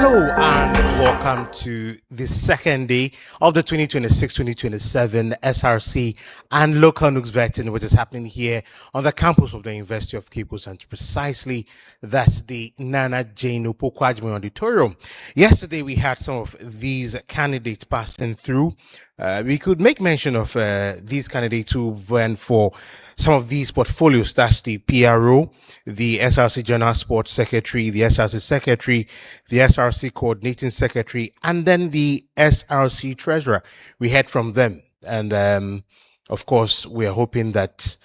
Hello and welcome to the second day of the 2026-2027 SRC and local Nugs vetting, which is happening here on the campus of the University of Cape Coast, and precisely that's the Nana Jane Opokwajime Auditorium. Yesterday we had some of these candidates passing through. We could make mention of these candidates who went for some of these portfolios. That's the PRO, the SRC General Sports Secretary, the SRC Secretary, the SRC Coordinating Secretary, and then the SRC Treasurer. We heard from them. And of course, we are hoping that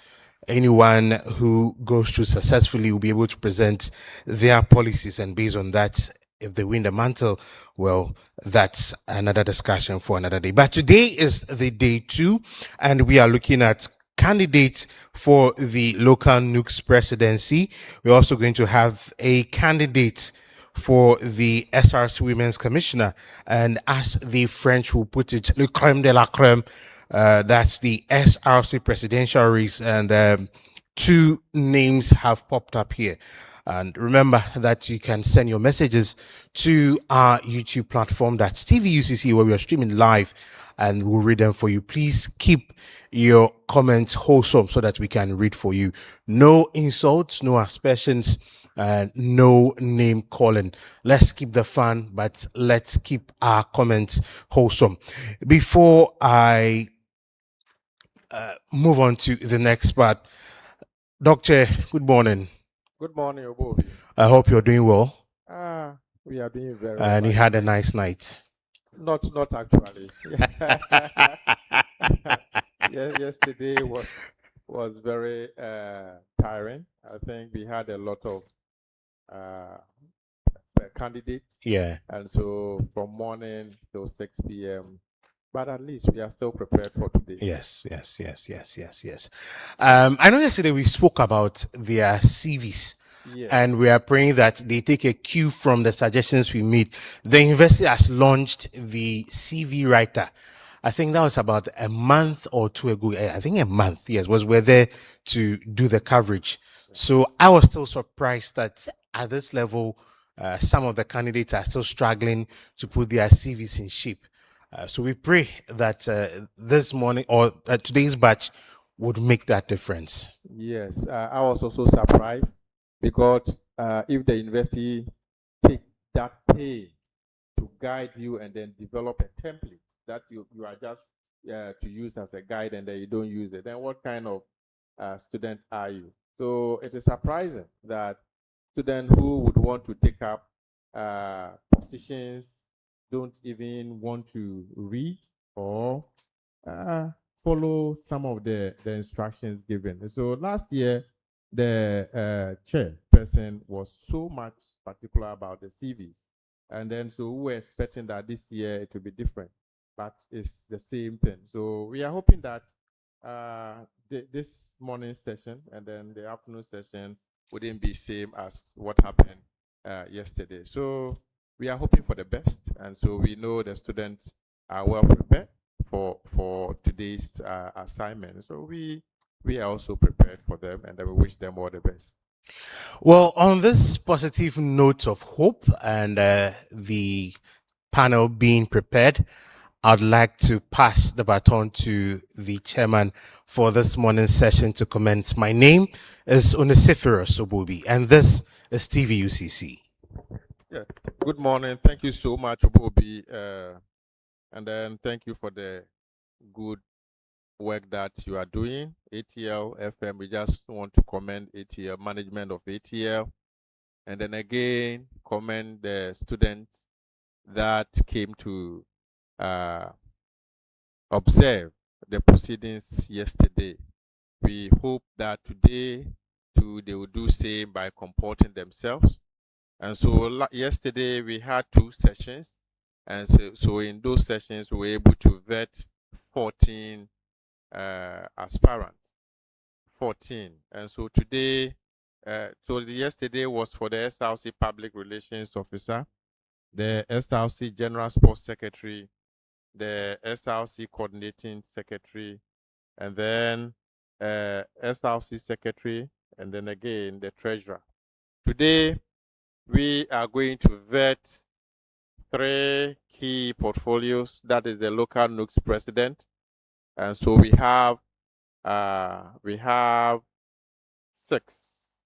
anyone who goes through successfully will be able to present their policies, and based on that, if they win the mantle, well, that's another discussion for another day. But today is the day 2, and we are looking at candidates for the local Nugs presidency. We're also going to have a candidate for the SRC Women's Commissioner, and as the French will put it, le crème de la crème. That's the SRC presidential race, and 2 names have popped up here. And remember that you can send your messages to our YouTube platform, that's TVUCC, where we are streaming live, and we'll read them for you. Please keep your comments wholesome so that we can read for you. No insults, no aspersions, no name calling. Let's keep the fun, but let's keep our comments wholesome. Before I move on to the next part, Doctor, good morning. Good morning, Obobi. I hope you're doing well. We are doing very And well. you had a nice night. Not actually. Yesterday was very tiring. I think we had a lot of candidates. Yeah. And so from morning till 6 p.m. But at least we are still prepared for today. Yes. I know yesterday we spoke about their CVs. Yes. And we are praying that they take a cue from the suggestions we made. The university has launched the CV writer. I think that was about a month or 2 ago. I think a month, yes, we're there to do the coverage. So I was still surprised that at this level, some of the candidates are still struggling to put their CVs in shape. So we pray that this morning or today's batch would make that difference. Yes, I was also surprised because if the university take that pay to guide you and then develop a template that you are just to use as a guide, and then you don't use it, then what kind of student are you? So it is surprising that students who would want to take up positions don't even want to read or follow some of the instructions given. So last year, the chairperson was so much particular about the CVs. And then so we were expecting that this year it will be different, but it's the same thing. So we are hoping that this morning session and then the afternoon session wouldn't be same as what happened yesterday. So we are hoping for the best, and so we know the students are well prepared for today's assignment. So we are also prepared for them, and we wish them all the best. Well, on this positive note of hope and the panel being prepared, I'd like to pass the baton to the chairman for this morning's session to commence. My name is Onesiphorus Obobi, and this is TVUCC. Yeah. Good morning. Thank you so much, Obobi, and then thank you for the good work that you are doing. ATL FM, we just want to commend ATL, management of ATL, and then again commend the students that came to observe the proceedings yesterday. We hope that today too they will do same by comporting themselves. And so yesterday we had 2 sessions, and so in those sessions we were able to vet 14 aspirants, 14. And so today, yesterday was for the SRC Public Relations Officer, the SRC General Sports Secretary, the SRC Coordinating Secretary, and then SRC Secretary, and then again the Treasurer. Today, we are going to vet three key portfolios. That is the local Nugs president. And so we have six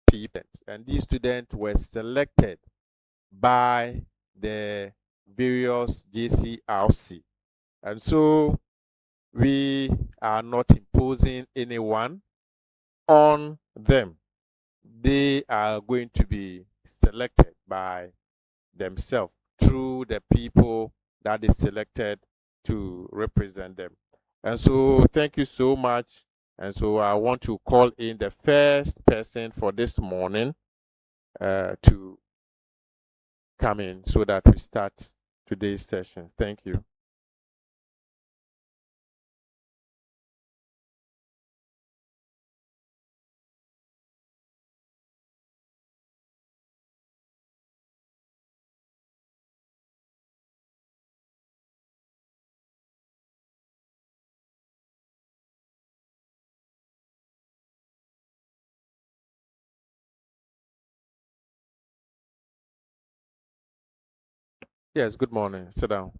people. And these students were selected by the various JCRC. And so we are not imposing anyone on them. They are going to be selected by themselves through the people that is selected to represent them. And so thank you so much. And so I want to call in the first person for this morning to come in so that we start today's session. Thank you. Yes, good morning. Sit down.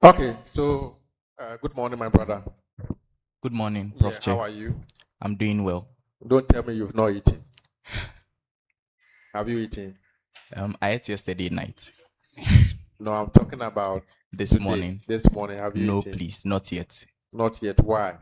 Okay, so good morning, my brother. Good morning, Prof. Yeah, Che. how are you? I'm doing well. Don't tell me you've not eaten. Have you eaten? I ate yesterday night. No, I'm talking about This today. morning. This morning, have you No, eaten? please, not yet. Not yet. Why?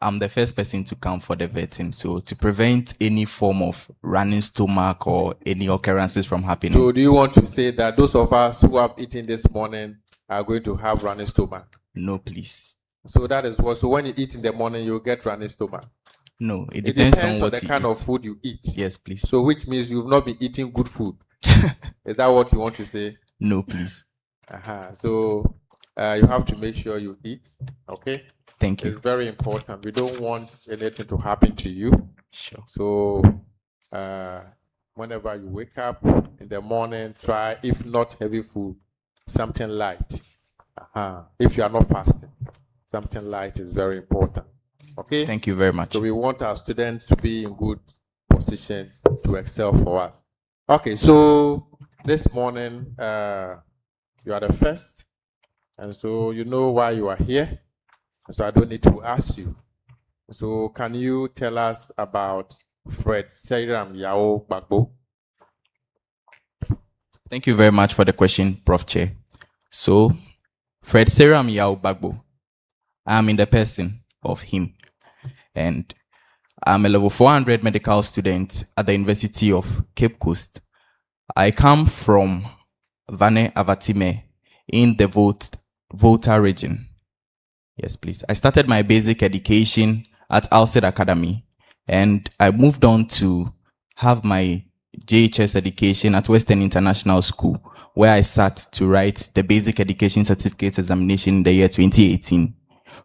I'm the first person to come for the vetting, so to prevent any form of running stomach or any occurrences from happening. So do you want to say that those of us who have eaten this morning are going to have running stomach? No, please. So that is what. So when you eat in the morning, you get running stomach. No, it depends on what the you kind eat. of food you eat. Yes, please. So which means you've not been eating good food. Is that what you want to say? No, please. So you have to make sure you eat. Okay. Thank you. It's very important. We don't want anything to happen to you. Sure. So whenever you wake up in the morning, try, if not heavy food, something light. If you are not fasting, something light is very important. Okay? Thank you very much. So we want our students to be in good position to excel for us. Okay, so this morning, you are the first, and so you know why you are here. So I don't need to ask you. So can you tell us about Fred Seram Yao Bagbo? Thank you very much for the question, Prof. Che. So, Fred Seram Yao Bagbo. I'm in the person of him. And I'm a level 400 medical student at the University of Cape Coast. I come from Vane Avatime in the Volta region. Yes, please. I started my basic education at Alcid Academy, and I moved on to have my JHS education at Western International School, where I sat to write the basic education certificate examination in the year 2018.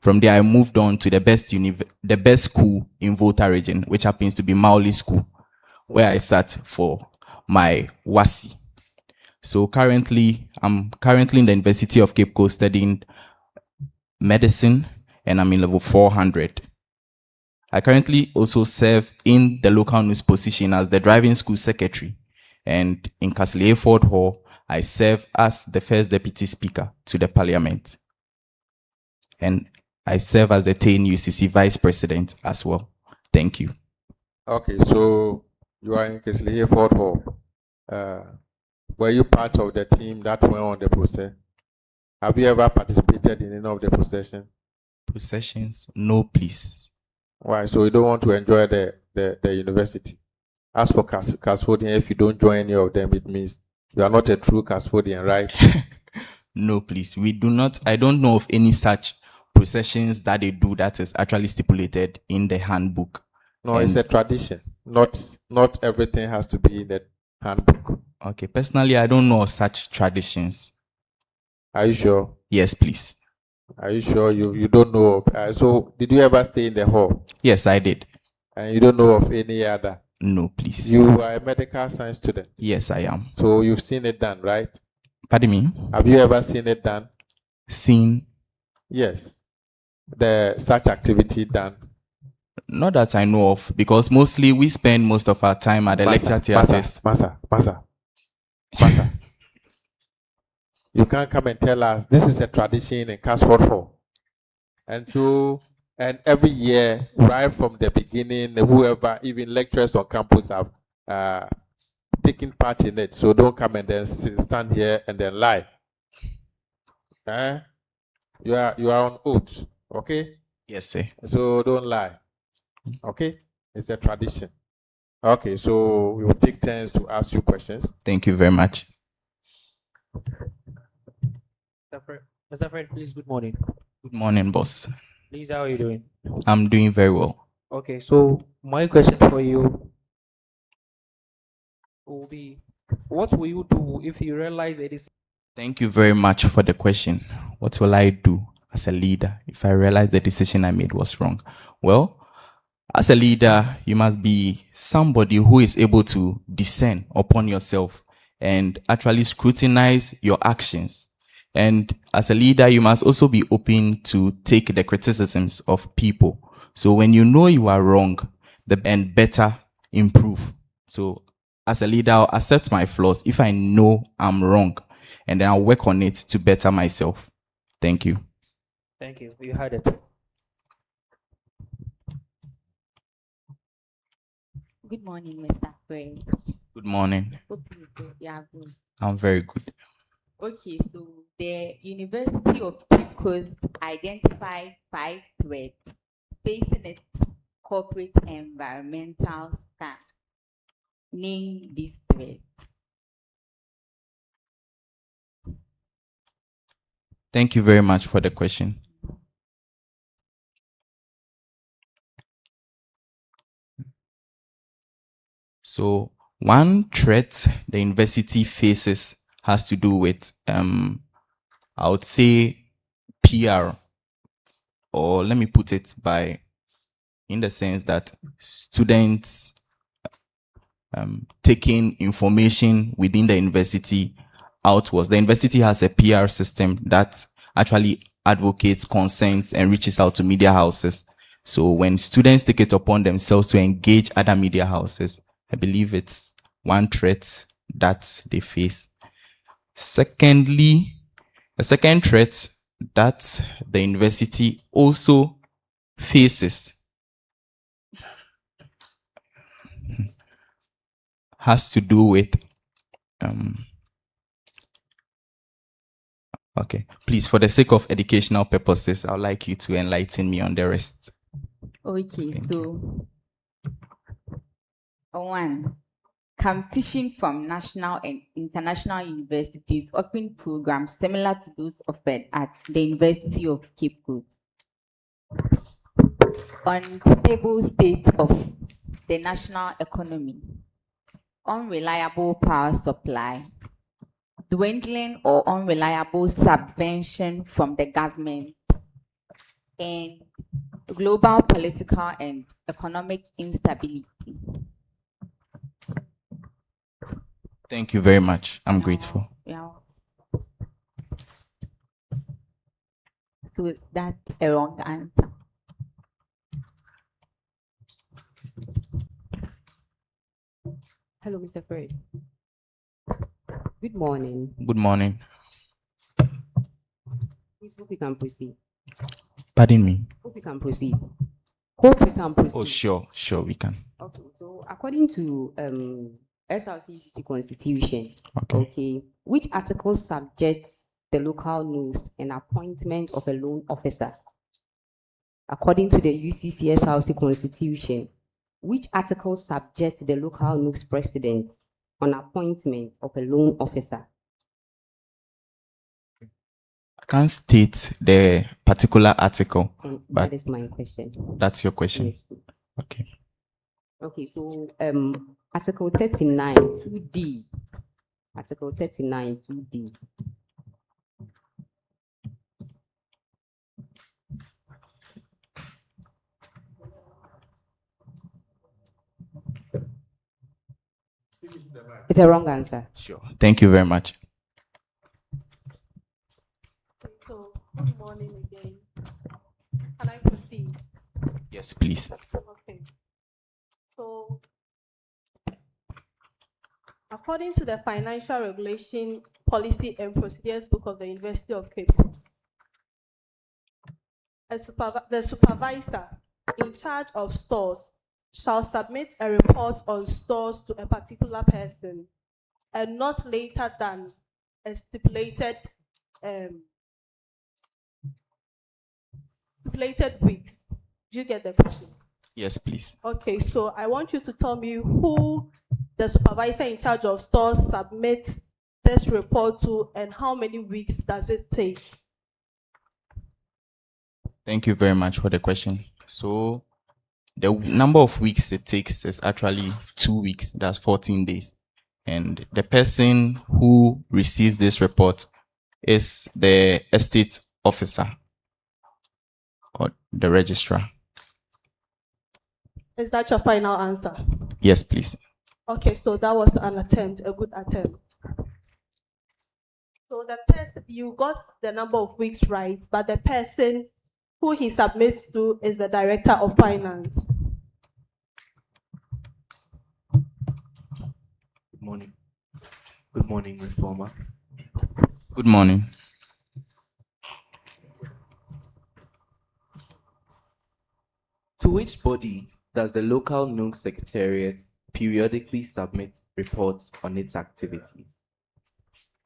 From there, I moved on to the best school in Volta region, which happens to be Maoli School, where I sat for my WASI. So currently, I'm currently in the University of Cape Coast studying medicine, and I'm in level 400. I currently also serve in the local news position as the driving school secretary, and in Castle Ford Hall, I serve as the first deputy speaker to the parliament, and I serve as the TANE UCC vice president as well. Thank you. Okay, so you are in Castle Ford Hall. Were you part of the team that went on the process? Have you ever participated in any of the procession? Processions? No, please. Why? So you don't want to enjoy the university? As for Casfodian, if you don't join any of them, it means you are not a true Casfodian, right? No, please. We do not. I don't know of any such processions that they do that is actually stipulated in the handbook. No, it's a tradition. Not everything has to be in the handbook. Okay, personally, I don't know of such traditions. Are you sure? Yes, please. Are you sure you don't know of? So did you ever stay in the hall? Yes, I did. And you don't know of any other? No, please. You are a medical science student. Yes, I am. So you've seen it done, right? Pardon me? Have you ever seen it done? Seen? Yes. Such activity done. Not that I know of, because mostly we spend most of our time at the lecture theatres. Masa. You can't come and tell us this is a tradition in Casford Hall. And every year, right from the beginning, whoever, even lecturers on campus have taken part in it. So don't come and then stand here and then lie. You are on oath, okay? Yes, sir. So don't lie, okay? It's a tradition. Okay, so we will take turns to ask you questions. Thank you very much. Mr. Fred, please, good morning. Good morning, boss. Please, how are you doing? I'm doing very well. Okay, so my question for you will be, what will you do if you realize it is... Thank you very much for the question. What will I do as a leader if I realize the decision I made was wrong? Well, as a leader, you must be somebody who is able to discern upon yourself and actually scrutinize your actions. And as a leader, you must also be open to take the criticisms of people. So when you know you are wrong, and better improve. So as a leader, I'll accept my flaws if I know I'm wrong, and then I'll work on it to better myself. Thank you. Thank you. You heard it. Good morning, Mr. Fred. Good morning. Hope you are good. I'm very good. Okay, so the University of Cape Coast identified 5 threats facing its corporate environmental staff. Name these threats. Thank you very much for the question. So one threat the university faces has to do with, I would say, PR, or let me put it in the sense that students taking information within the university outwards. The university has a PR system that actually advocates, consents, and reaches out to media houses. So when students take it upon themselves to engage other media houses, I believe it's one threat that they face. Secondly, the second threat that the university also faces has to do with okay, please, for the sake of educational purposes, I'd like you to enlighten me on the rest. Okay, so 1. Competition from national and international universities offering programs similar to those offered at the University of Cape Coast. Unstable state of the national economy. Unreliable power supply. Dwindling or unreliable subvention from the government. And global political and economic instability. Thank you very much. I'm grateful. Yeah. So that's a wrong answer. Hello, Mr. Fred. Good morning. Good morning. Please, hope we can proceed. Pardon me. Hope we can proceed. Hope we can proceed. Oh, sure, we can. Okay, so according to SRCCC Constitution, okay, which article subjects the local news and appointment of a loan officer? According to the UCC SRC Constitution, which article subjects the local news president on appointment of a loan officer? I can't state the particular article, And but that is my question. that's your question. Yes, please. Okay. Okay, so Article 39, 2D. Article 39, 2D. It's a wrong answer. Sure. Thank you very much. So, good morning again. Can I proceed? Yes, please. Okay. So, according to the Financial Regulation Policy and Procedures Book of the University of Cape Coast, the supervisor in charge of stores shall submit a report on stores to a particular person and not later than a stipulated weeks. Do you get the question? Yes, please. Okay, so I want you to tell me who the supervisor in charge of stores submits this report to and how many weeks does it take? Thank you very much for the question. So the number of weeks it takes is actually 2 weeks. That's 14 days. And the person who receives this report is the estate officer or the registrar. Is that your final answer? Yes, please. Okay, so that was an attempt, a good attempt. So the person, you got the number of weeks right, but the person who he submits to is the director of finance. Good morning. Good morning, Reformer. Good morning. To which body does the local Nugs Secretariat periodically submit reports on its activities?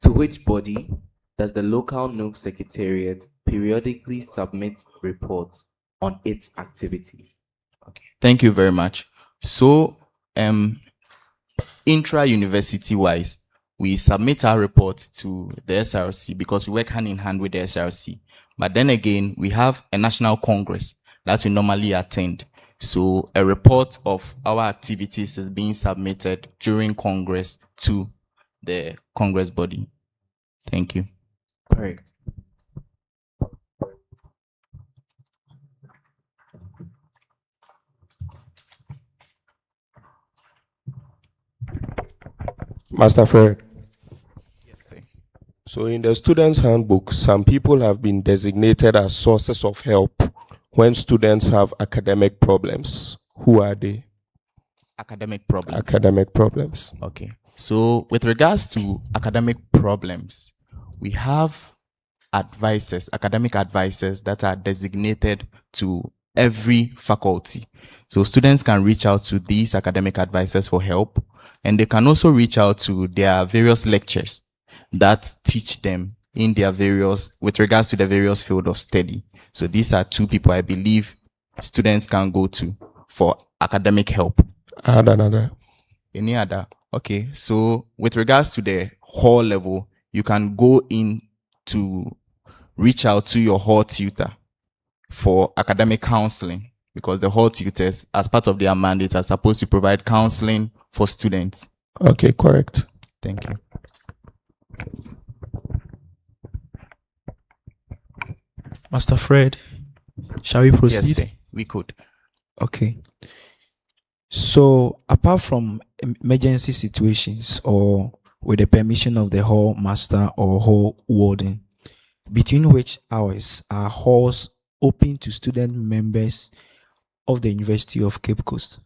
To which body does the local Nugs Secretariat periodically submit reports on its activities? Okay. Thank you very much. So, intra-university wise, we submit our report to the SRC because we work hand in hand with the SRC. But then again, we have a national congress that we normally attend. So a report of our activities is being submitted during Congress to the Congress body. Thank you. Correct. Master Fred. Yes, sir. So in the students' handbook, some people have been designated as sources of help when students have academic problems. Who are they? Academic problems. Academic problems. Okay. So with regards to academic problems, we have advisors, academic advisors that are designated to every faculty. So students can reach out to these academic advisors for help, and they can also reach out to their various lecturers that teach them in their various, with regards to the various field of study. So these are two people I believe students can go to for academic help. Another. Any other? Okay. So with regards to the hall level, you can go in to reach out to your hall tutor for academic counseling, because the hall tutors, as part of their mandate, are supposed to provide counseling for students. Okay, correct. Thank you. Master Fred, shall we proceed? Yes, sir. We could. Okay. So, apart from emergency situations or with the permission of the hall master or hall warden, between which hours are halls open to student members of the University of Cape Coast?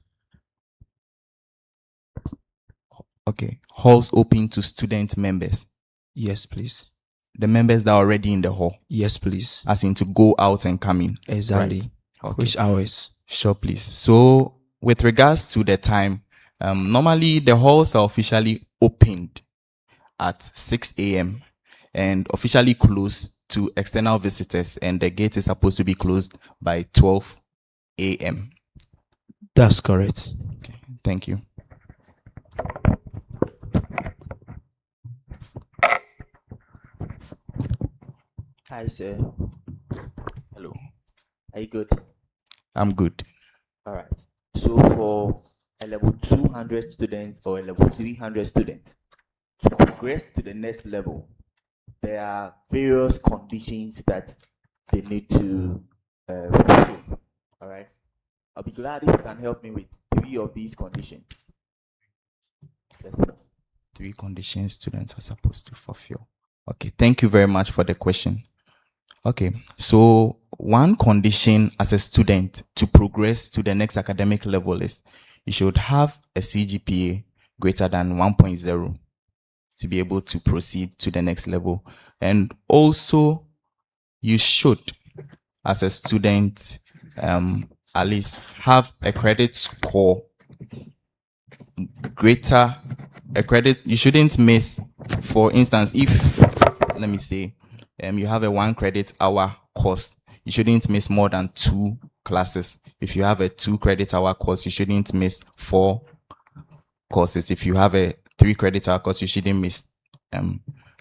Okay. Halls open to student members. Yes, please. The members that are already in the hall. Yes, please. As in to go out and come in. Exactly. Right. Okay. Which hours? Sure, please. So, with regards to the time, normally the halls are officially opened at 6 a.m. and officially closed to external visitors, and the gate is supposed to be closed by 12 a.m. That's correct. Okay, thank you. Hi, sir. Hello. Are you good? I'm good. All right. So for a level 200 student or a level 300 student to progress to the next level, there are various conditions that they need to fulfill. All right. I'll be glad if you can help me with 3 of these conditions. Yes, please. 3 conditions students are supposed to fulfill. Okay, thank you very much for the question. Okay, so one condition as a student to progress to the next academic level is you should have a CGPA greater than 1.0 to be able to proceed to the next level. And also, you should, as a student, at least have a credit score greater, you shouldn't miss. For instance, if, let me say, you have a 1 credit hour course, you shouldn't miss more than 2 classes. If you have a 2 credit hour course, you shouldn't miss 4 courses. If you have a 3 credit hour course, you shouldn't miss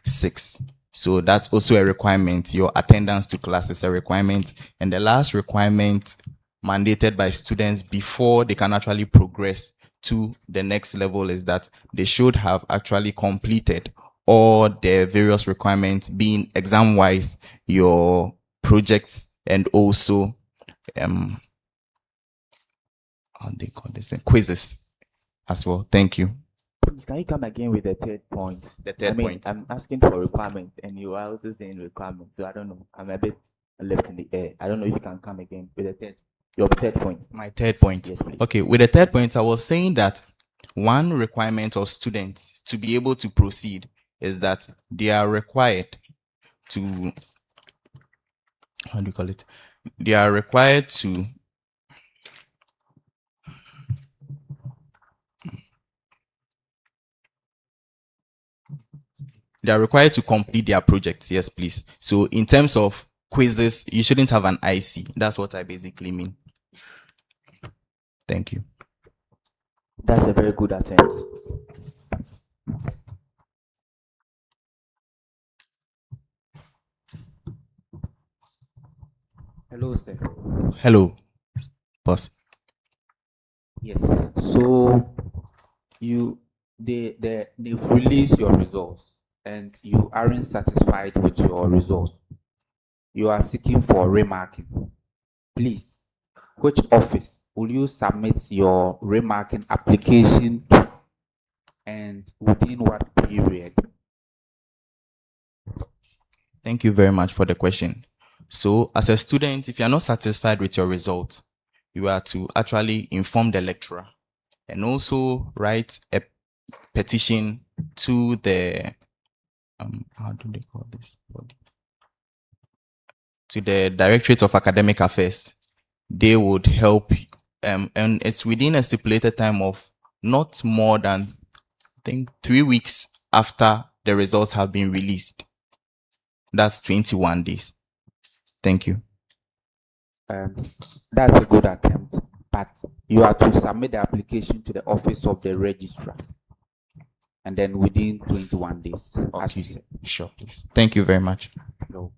6. So that's also a requirement. Your attendance to class is a requirement. And the last requirement mandated by students before they can actually progress to the next level is that they should have actually completed all the various requirements, being exam-wise, your projects, and also how they call this thing? Quizzes as well. Thank you. Please, can you come again with the 3rd point? The third point. I'm asking for requirement, and you are also saying requirement. So I don't know. I'm a bit left in the air. I don't know if you can come again with your 3rd point. My 3rd point. Yes, please. Okay, with the 3rd point, I was saying that one requirement of students to be able to proceed is that they are required to, how do you call it? They are required to complete their projects. Yes, please. So in terms of quizzes, you shouldn't have an IC. That's what I basically mean. Thank you. That's a very good attempt. Hello, sir. Hello, boss. Yes. So they've released your results and you aren't satisfied with your results. You are seeking for remarking. Please, which office will you submit your remarking application to, and within what period? Thank you very much for the question. So as a student, if you're not satisfied with your results, you are to actually inform the lecturer and also write a petition to the how do they call this body? To the Directorate of Academic Affairs. They would help, and it's within a stipulated time of not more than, I think, 3 weeks after the results have been released. That's 21 days. Thank you. That's a good attempt, but you are to submit the application to the office of the registrar, and then within 21 days, as you said. Sure, please. Thank you very much. No.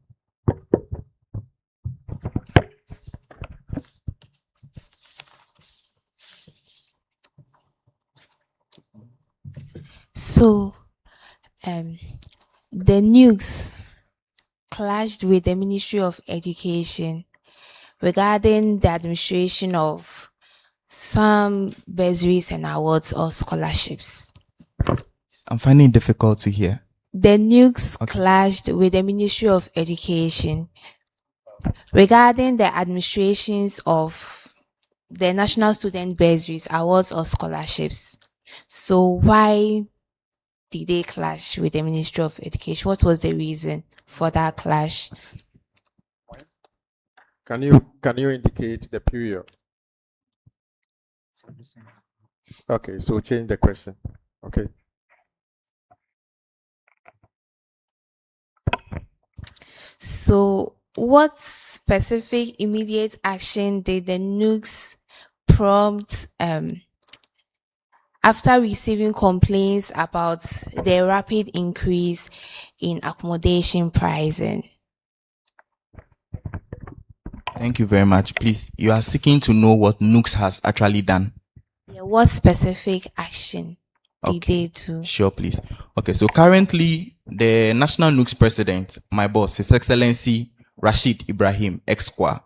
So, the Nugs clashed with the Ministry of Education regarding the administration of some bursaries and awards or scholarships. I'm finding it difficult to hear. The Nugs clashed with the Ministry of Education regarding the administrations of the National Student Bursaries, Awards or Scholarships. So why did they clash with the Ministry of Education? What was the reason for that clash? Can you indicate the period? Okay, so change the question. Okay. So what specific immediate action did the Nugs prompt after receiving complaints about the rapid increase in accommodation pricing? Thank you very much. Please, you are seeking to know what Nugs has actually done. Yeah, what specific action did Okay. they do? Sure, please. Okay, so currently the National Nugs president, my boss, His Excellency Rashid Ibrahim Exqua,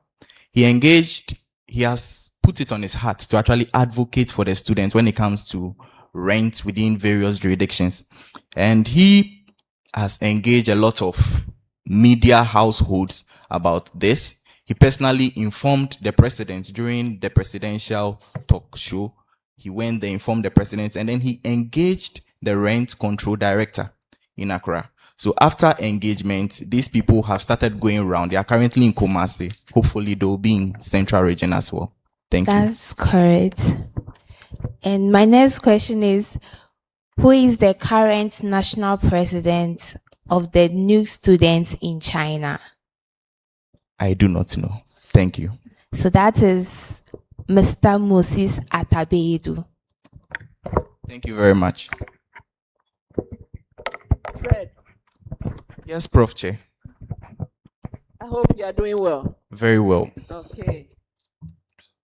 he has put it on his heart to actually advocate for the students when it comes to rent within various jurisdictions. And he has engaged a lot of media households about this. He personally informed the president during the presidential talk show. He went there, informed the president, and then he engaged the rent control director in Accra. So after engagement, these people have started going around. They are currently in Kumasi. Hopefully they'll be in Central Region as well. Thank you. That's correct. And my next question is, who is the current national president of the new students in China? I do not know. Thank you. So that is Mr. Moses Atabedu. Thank you very much. Fred, Yes, Prof. Che. I hope you are doing well. Very well. Okay.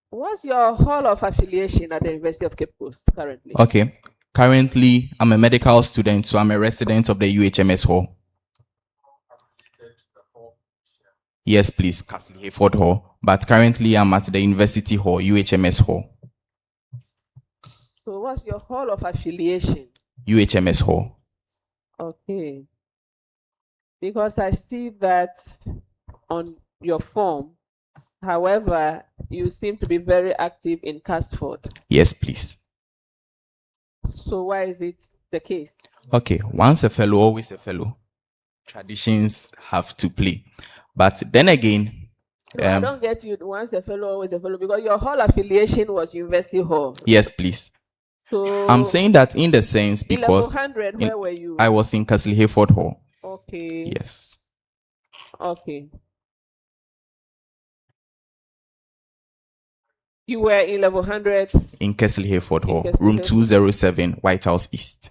What's your hall of affiliation at the University of Cape Coast currently? Okay. Currently, I'm a medical student, so I'm a resident of the UHMS Hall. Yes, please, Castle Hayford Hall. But currently, I'm at the University Hall, UHMS Hall. So what's your hall of affiliation? UHMS Hall. Okay. Because I see that on your form. However, you seem to be very active in Casford. Yes, please. So why is it the case? Okay, once a fellow, always a fellow. Traditions have to play. But then again, No, I don't get you. Once a fellow, always a fellow, because your hall affiliation was University Hall. yes, please. So I'm saying that in the sense in level because 100, where were you? I was in Castle Hayford Hall. Okay. Yes. Okay. You were in level 100, In Castle Hayford Hall, Castle room Hayford. 207, White House East.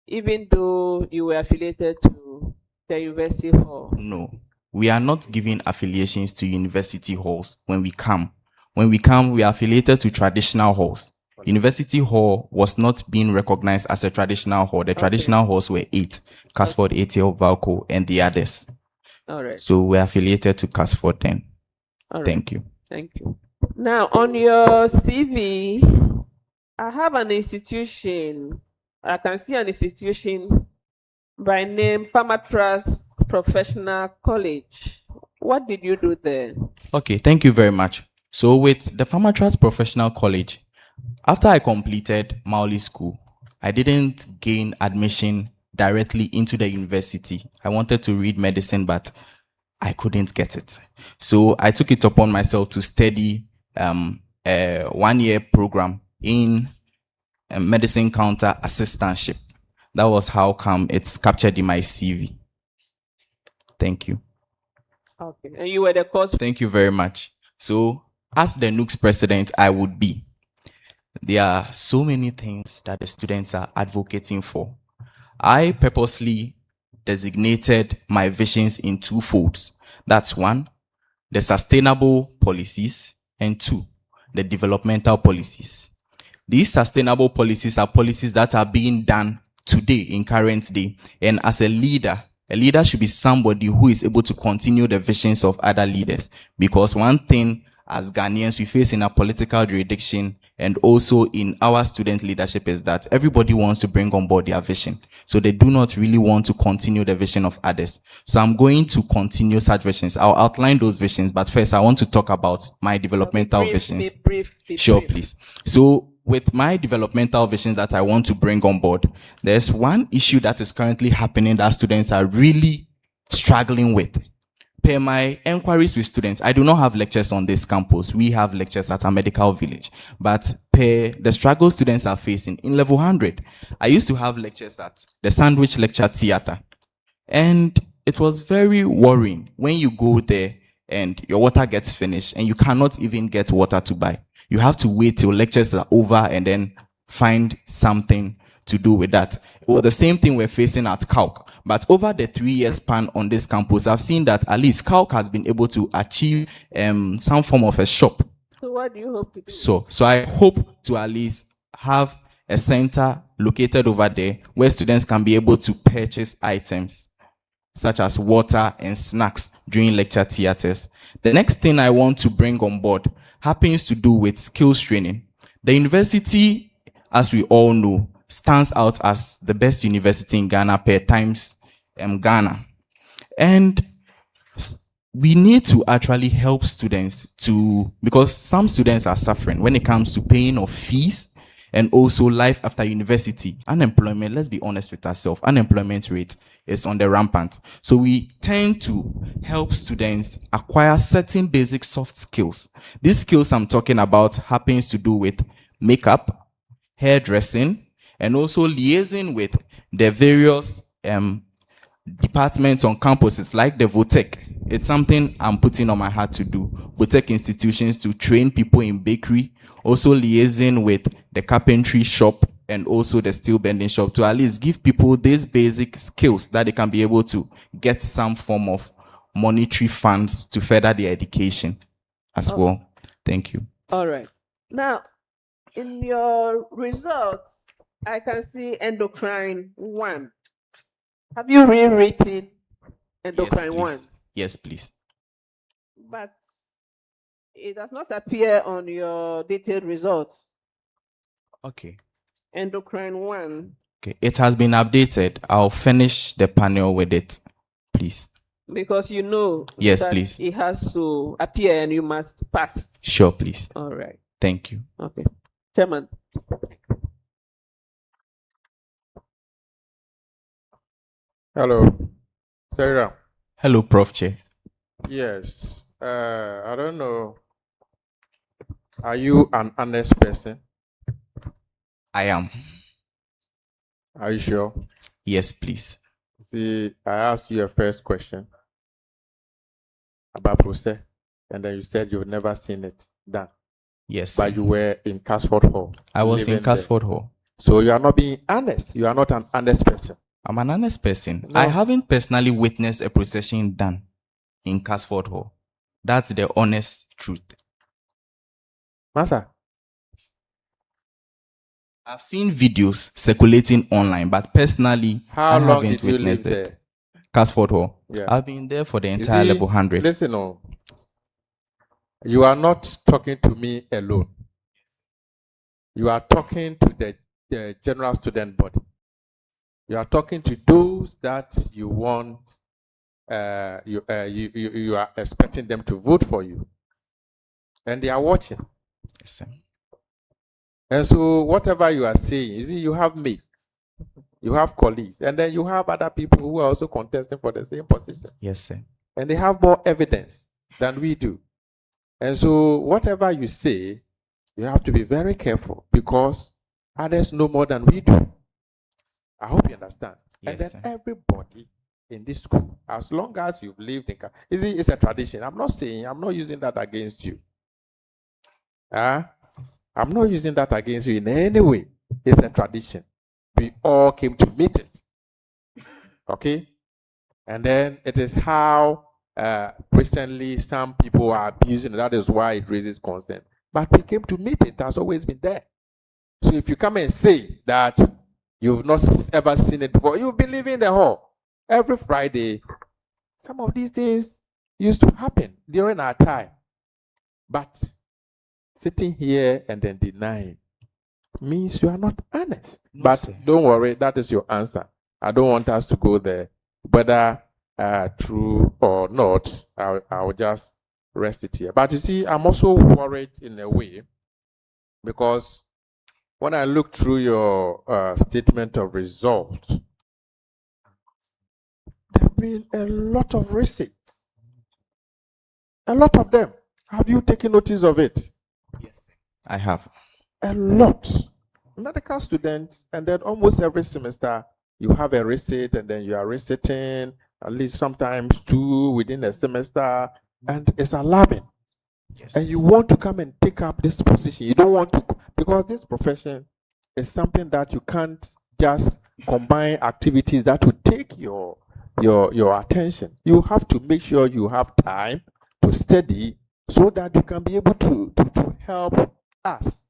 even though you were affiliated to the University Hall. No, we are not giving affiliations to university halls when we come. When we come, we are affiliated to traditional halls. University Hall was not being recognized as a traditional hall. The traditional halls were 8, Casford, ATL, Valco, and the others. All right. So we're affiliated to Casford then. All right. Thank you. Thank you. Now, on your CV, I have an institution. I can see an institution by name Farmer Trust Professional College. What did you do there? Okay, thank you very much. So with the Farmer Trust Professional College, after I completed Mauli School, I didn't gain admission directly into the university. I wanted to read medicine, but I couldn't get it. So I took it upon myself to study a 1-year program in medicine counter assistantship. That was how come it's captured in my CV. Thank you. Okay. And you were the course. Thank you very much. So, as the Nugs president, I would be. There are so many things that the students are advocating for. I purposely designated my visions in 2 folds. That's 1, the sustainable policies, and 2, the developmental policies. These sustainable policies are policies that are being done today in current day. And as a leader should be somebody who is able to continue the visions of other leaders. Because one thing as Ghanaians we face in our political jurisdiction and also in our student leadership is that everybody wants to bring on board their vision. So they do not really want to continue the vision of others. So I'm going to continue such visions. I'll outline those visions, but first I want to talk about my developmental visions. Be brief. Sure, please. So with my developmental visions that I want to bring on board, there's one issue that is currently happening that students are really struggling with. Per my inquiries with students, I do not have lectures on this campus. We have lectures at a medical village. But per the struggle students are facing in level 100, I used to have lectures at the Sandwich Lecture Theatre. And it was very worrying when you go there and your water gets finished and you cannot even get water to buy. You have to wait till lectures are over and then find something to do with that. It was the same thing we're facing at Tvucc. But over the 3-year span on this campus, I've seen that at least Tvucc has been able to achieve some form of a shop. So what do you hope to do? So I hope to at least have a center located over there where students can be able to purchase items such as water and snacks during lecture theaters. The next thing I want to bring on board happens to do with skills training. The university, as we all know, stands out as the best university in Ghana per Times Ghana. And we need to actually help students because some students are suffering when it comes to paying of fees and also life after university. Unemployment, let's be honest with ourselves, unemployment rate is on the rampant. So we tend to help students acquire certain basic soft skills. These skills I'm talking about happens to do with makeup, hairdressing, and also liaising with the various departments on campuses like the Tvucc. It's something I'm putting on my heart to do. Tvucc institutions to train people in bakery, also liaising with the carpentry shop and also the steel bending shop to at least give people these basic skills that they can be able to get some form of monetary funds to further their education as well. Thank you. All right. Now, in your results, I can see endocrine 1. Have you rewritten endocrine 1? Yes, please. But it does not appear on your detailed results. Okay. Endocrine 1. Okay, it has been updated. I'll finish the panel with it, please. Because you know yes, that please. It has to appear and you must pass. Sure, please. All right. Thank you. Okay. Chairman. Hello, Sarah. Hello, Prof. Che. Yes. I don't know. Are you an honest person? I am. Are you sure? Yes, please. See, I asked you a first question about process, and then you said you've never seen it done. Yes. But you were in Casford Hall. I was in Casford Hall. So you are not being honest. You are not an honest person. I'm an honest person. No. I haven't personally witnessed a procession done in Casford Hall. That's the honest truth. Master? I've seen videos circulating online, but personally, I haven't witnessed it. Casford Hall. Yeah. I've been there for the entire level 100. Listen, you are not talking to me alone. You are talking to the general student body. You are talking to those that you want, you are expecting them to vote for you. And they are watching. Yes, sir. And so whatever you are saying, you see, you have mates, you have colleagues, and then you have other people who are also contesting for the same position. Yes, sir. And they have more evidence than we do. And so whatever you say, you have to be very careful because others know more than we do. I hope you understand. Yes, and then sir. everybody in this school, as long as you've lived in, it's a tradition. I'm not using that against you. I'm not using that against you in any way. It's a tradition. We all came to meet it. Okay? And then it is how recently some people are abusing it. That is why it raises concern. But we came to meet it. That's always been there. So if you come and say that you've not ever seen it before, you've been living in the hall. Every Friday, some of these things used to happen during our time. But sitting here and then denying means you are not honest. No, but sir. Don't worry, that is your answer. I don't want us to go there. Whether true or not, I'll just rest it here. But you see, I'm also worried in a way because when I look through your statement of results, there have been a lot of receipts. A lot of them. Have you taken notice of it? Yes, I have. A lot. Medical students, and then almost every semester you have a receipt, and then you are reciting at least sometimes 2 within a semester, and it's alarming. Yes. And you want to come and take up this position. You don't want to, because this profession is something that you can't just combine activities that will take your attention. You have to make sure you have time to study so that you can be able to help us.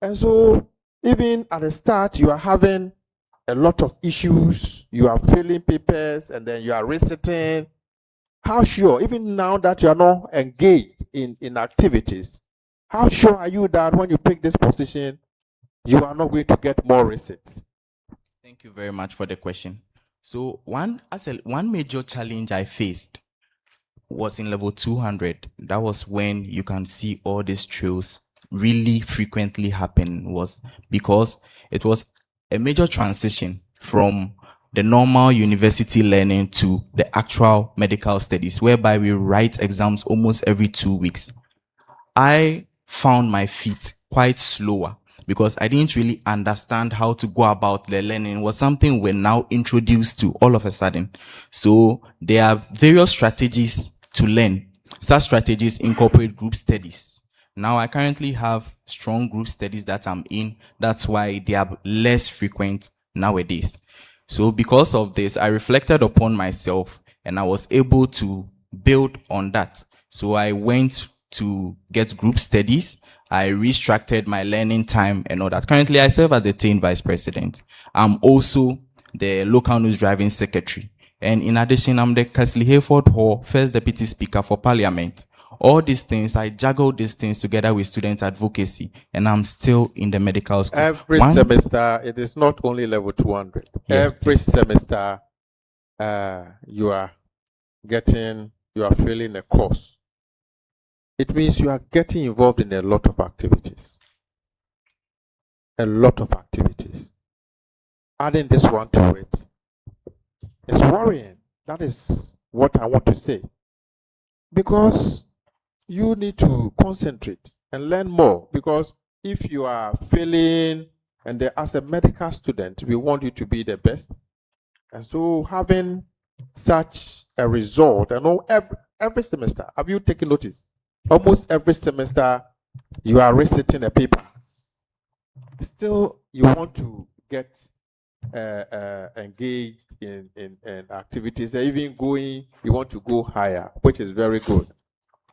And so even at the start, you are having a lot of issues, you are filling papers, and then you are reciting. How sure, even now that you are not engaged in activities, how sure are you that when you pick this position, you are not going to get more receipts? Thank you very much for the question. So one major challenge I faced was in level 200. That was when you can see all these trails really frequently happen, was because it was a major transition from the normal university learning to the actual medical studies, whereby we write exams almost every 2 weeks. I found my feet quite slower because I didn't really understand how to go about the learning. It was something we're now introduced to all of a sudden. So there are various strategies to learn. Such strategies incorporate group studies. Now I currently have strong group studies that I'm in. That's why they are less frequent nowadays. So because of this, I reflected upon myself and I was able to build on that. So I went to get group studies. I restructured my learning time and all that. Currently, I serve as the TAIN Vice President. I'm also the local news driving secretary. And in addition, I'm the Kesley Hayford Hall First Deputy Speaker for Parliament. All these things, I juggle these things together with student advocacy, and I'm still in the medical school. Every semester, it is not only level 200. Yes, every please. semester, you are filling a course. It means you are getting involved in a lot of activities. A lot of activities. Adding this one to it, it's worrying. That is what I want to say. Because you need to concentrate and learn more. Because if you are failing, and as a medical student, we want you to be the best. And so having such a result, I know every semester, have you taken notice? Almost every semester, you are reciting a paper. Still, you want to get engaged in activities, even you want to go higher, which is very good.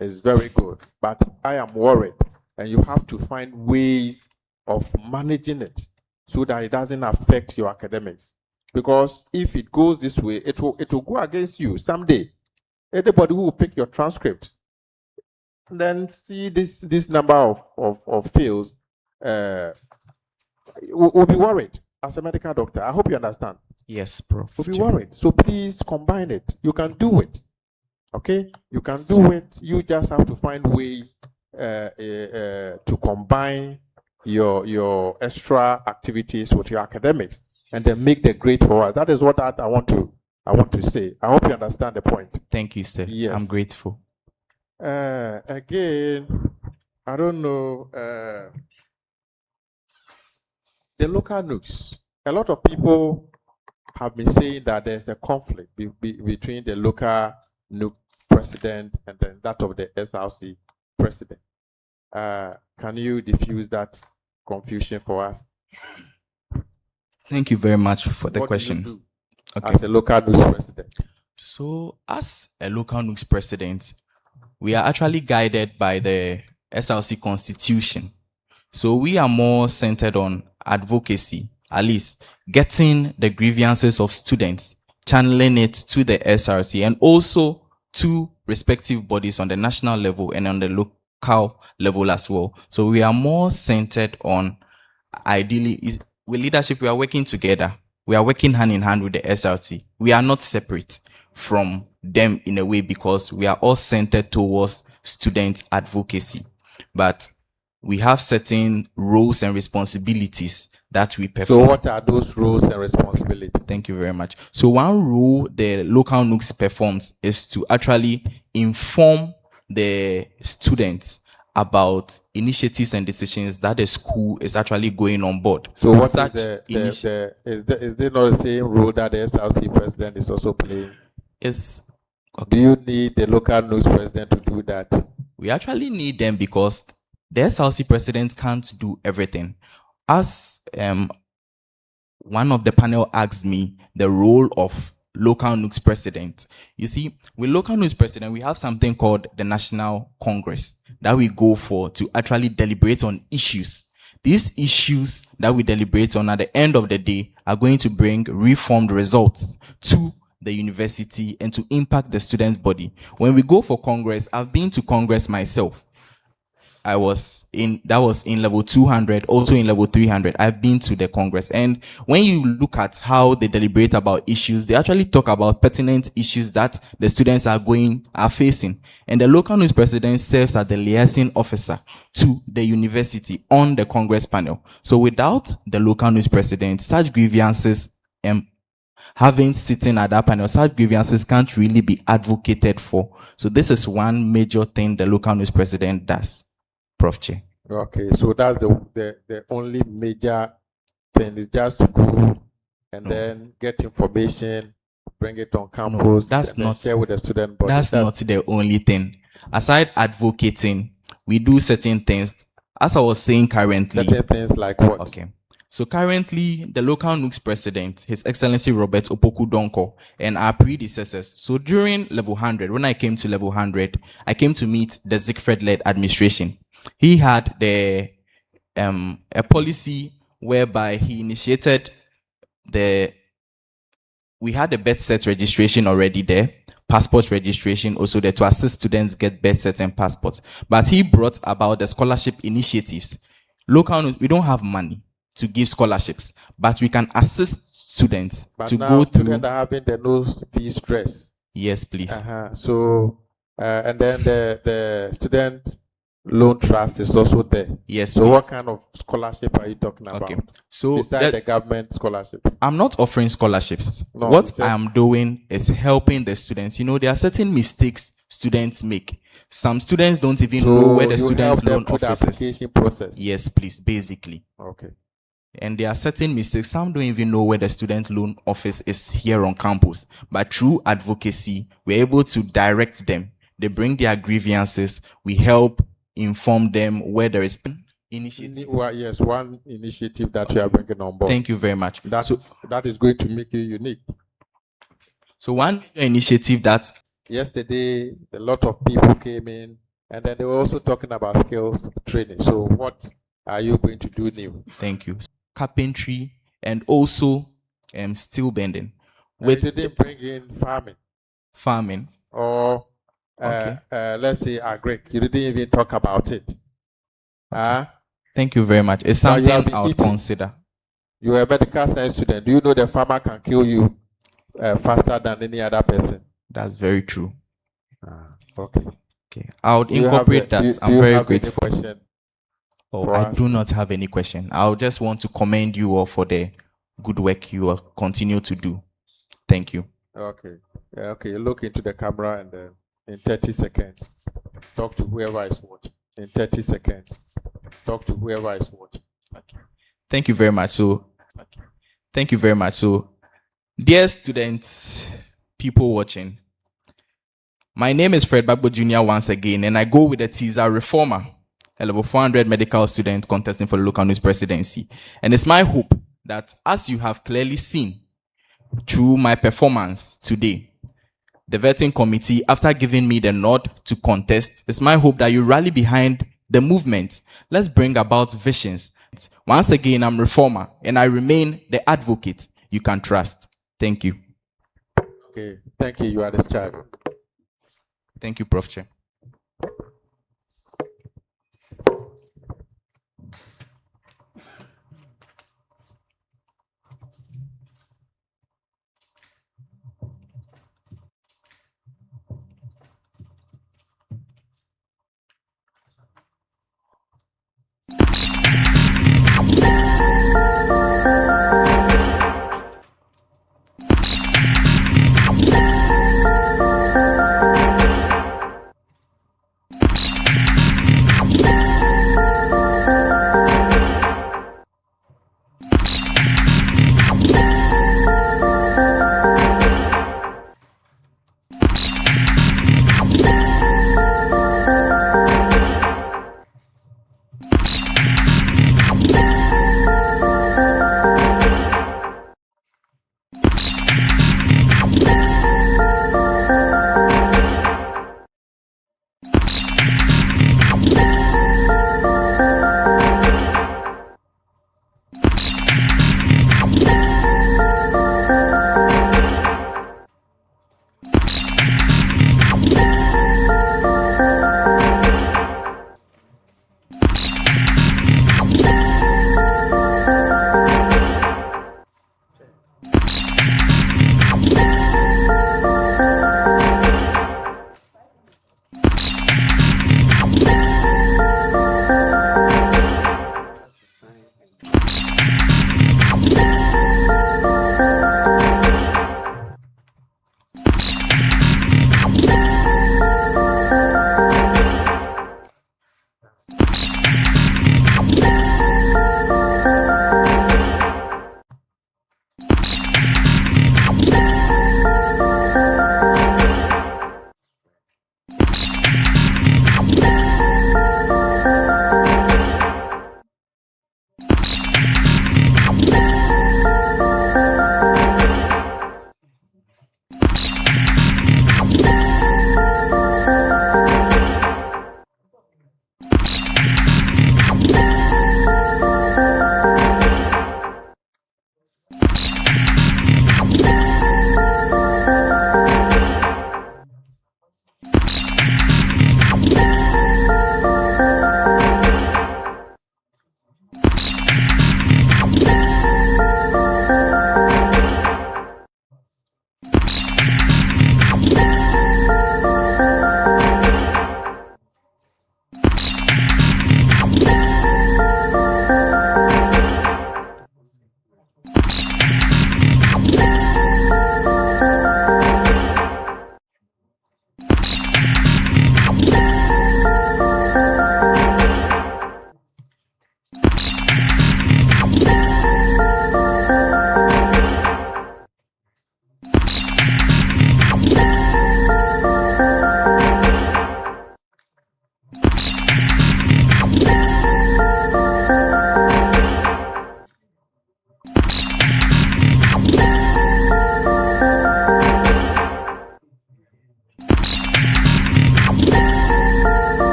It's very good. But I am worried, and you have to find ways of managing it so that it doesn't affect your academics. Because if it goes this way, it will go against you someday. Anybody who will pick your transcript, then see this number of fails, will be worried as a medical doctor. I hope you understand. Yes, Prof. Will be worried. So please combine it. You can do it. Okay? You can do it. You just have to find ways to combine your extra activities with your academics, and then make the grade forward. That is what I want to say. I hope you understand the point. Thank you, sir. Yes. I'm grateful. Again, I don't know. The local Nugs. A lot of people have been saying that there's a conflict between the local Nug president and then that of the SRC president. Can you diffuse that confusion for us? Thank you very much for the What question. do you do as a local Nugs president? So, as a local Nugs president, we are actually guided by the SRC constitution. So we are more centered on advocacy, at least getting the grievances of students, channeling it to the SRC and also to respective bodies on the national level and on the local level as well. So we are more centered on, ideally, with leadership, we are working together. We are working hand in hand with the SRC. We are not separate from them in a way because we are all centered towards student advocacy. But we have certain roles and responsibilities that we perform. So what are those roles and responsibilities? Thank you very much. So one role the local Nugs performs is to actually inform the students about initiatives and decisions that the school is actually going on board. So what is there not the same role that the SRC president is also playing? Yes. Okay. Do you need the local Nugs president to do that? We actually need them because the SRC president can't do everything. As one of the panel asked me the role of local Nugs president. You see, with local Nugs president, we have something called the National Congress that we go for to actually deliberate on issues. These issues that we deliberate on at the end of the day are going to bring reformed results to the university and to impact the students' body. When we go for Congress, I've been to Congress myself. That was in level 200, also in level 300. I've been to the Congress. And when you look at how they deliberate about issues, they actually talk about pertinent issues that the students are facing. And the local news president serves as the liaison officer to the university on the Congress panel. So without the local news president, such grievances having sitting at that panel, such grievances can't really be advocated for. So this is one major thing the local news president does. Prof. Che. Okay, so that's the only major thing is just to go and then get information, bring it on campus, No, that's and then not share with the student body. That's not the only thing. Aside advocating, we do certain things. As I was saying currently. Certain things like what? Okay. So currently, the local Nugs president, His Excellency Robert Opoku Donko, and our predecessors. So during level 100, when I came to level 100, I came to meet the Ziegfeld-led administration. He had a policy whereby he initiated we had the birth cert registration already there, passport registration also there to assist students get birth certs and passports. But he brought about the scholarship initiatives. Local, we don't have money to give scholarships, but we can assist students But to now go through. students are having the nose fee stress. Yes, please. So, and then the student loan trust is also there. Yes, So please. what kind of scholarship are you talking about? Okay. So besides the government scholarship. I'm not offering scholarships. No, What you said- I am doing is helping the students. You know, there are certain mistakes students make. Some students don't even So know where the you student help them loan through the office is. application process. Yes, please, basically. Okay. And there are certain mistakes. Some don't even know where the student loan office is here on campus. But through advocacy, we're able to direct them. They bring their grievances. We help inform them where there is initiative. Well, yes, one initiative that you are bringing on board. Thank you very much. That is going to make you unique. So one initiative that yesterday a lot of people came in, and then they were also talking about skills training. So what are you going to do new? Thank you. Carpentry and also steel bending. You didn't bring in farming. Or let's say agric. You didn't even talk about it. Thank you very much. It's But you have something been I would eating. consider. You are a medical science student. Do you know the farmer can kill you faster than any other person? That's very true. Okay. Okay. I would Do you have incorporate a- that. do you- I'm do you very have any grateful. question Oh, for I us? do not have any question. I just want to commend you all for the good work you will continue to do. Thank you. Okay. Yeah, okay. You look into the camera and then in 30 seconds, talk to whoever is watching. In 30 seconds, talk to whoever is watching. Thank you very much. Thank you very much. So, dear students, people watching, my name is Fred Bagbo Jr. once again, and I go with the teaser reformer, a level 400 medical student contesting for the local news presidency. And it's my hope that, as you have clearly seen through my performance today, the vetting committee, after giving me the nod to contest, it's my hope that you rally behind the movement. Let's bring about visions. Once again, I'm reformer, and I remain the advocate you can trust. Thank you. Okay. Thank you. You are discharged. Thank you, Prof. Che.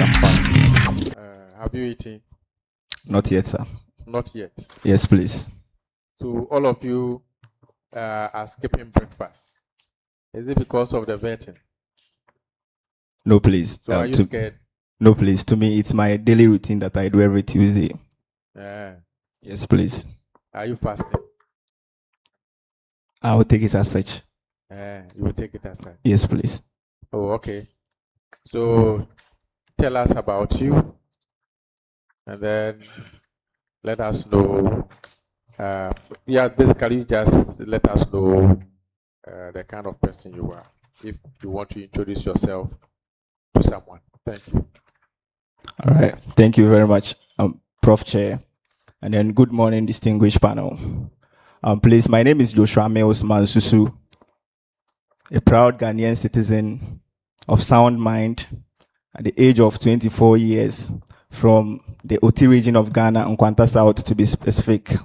I'm fine. Have you eaten? Not yet, sir. Not yet. Yes, please. So all of you are skipping breakfast. Is it because of the vetting? No, please. So are you scared? No, please. To me, it's my daily routine that I do every Tuesday. Yes, please. Are you fasting? I will take it as such. You will take it as such? Yes, please. Oh, okay. So tell us about you, and then let us know. Basically, just let us know the kind of person you are. If you want to introduce yourself to someone. Thank you. All right. Thank you very much, Prof. Chair. And then good morning, distinguished panel. Please, my name is Joshua Mills Mansusu, a proud Ghanaian citizen of sound mind at the age of 24 years from the Oti region of Ghana, Nkwanta South to be specific.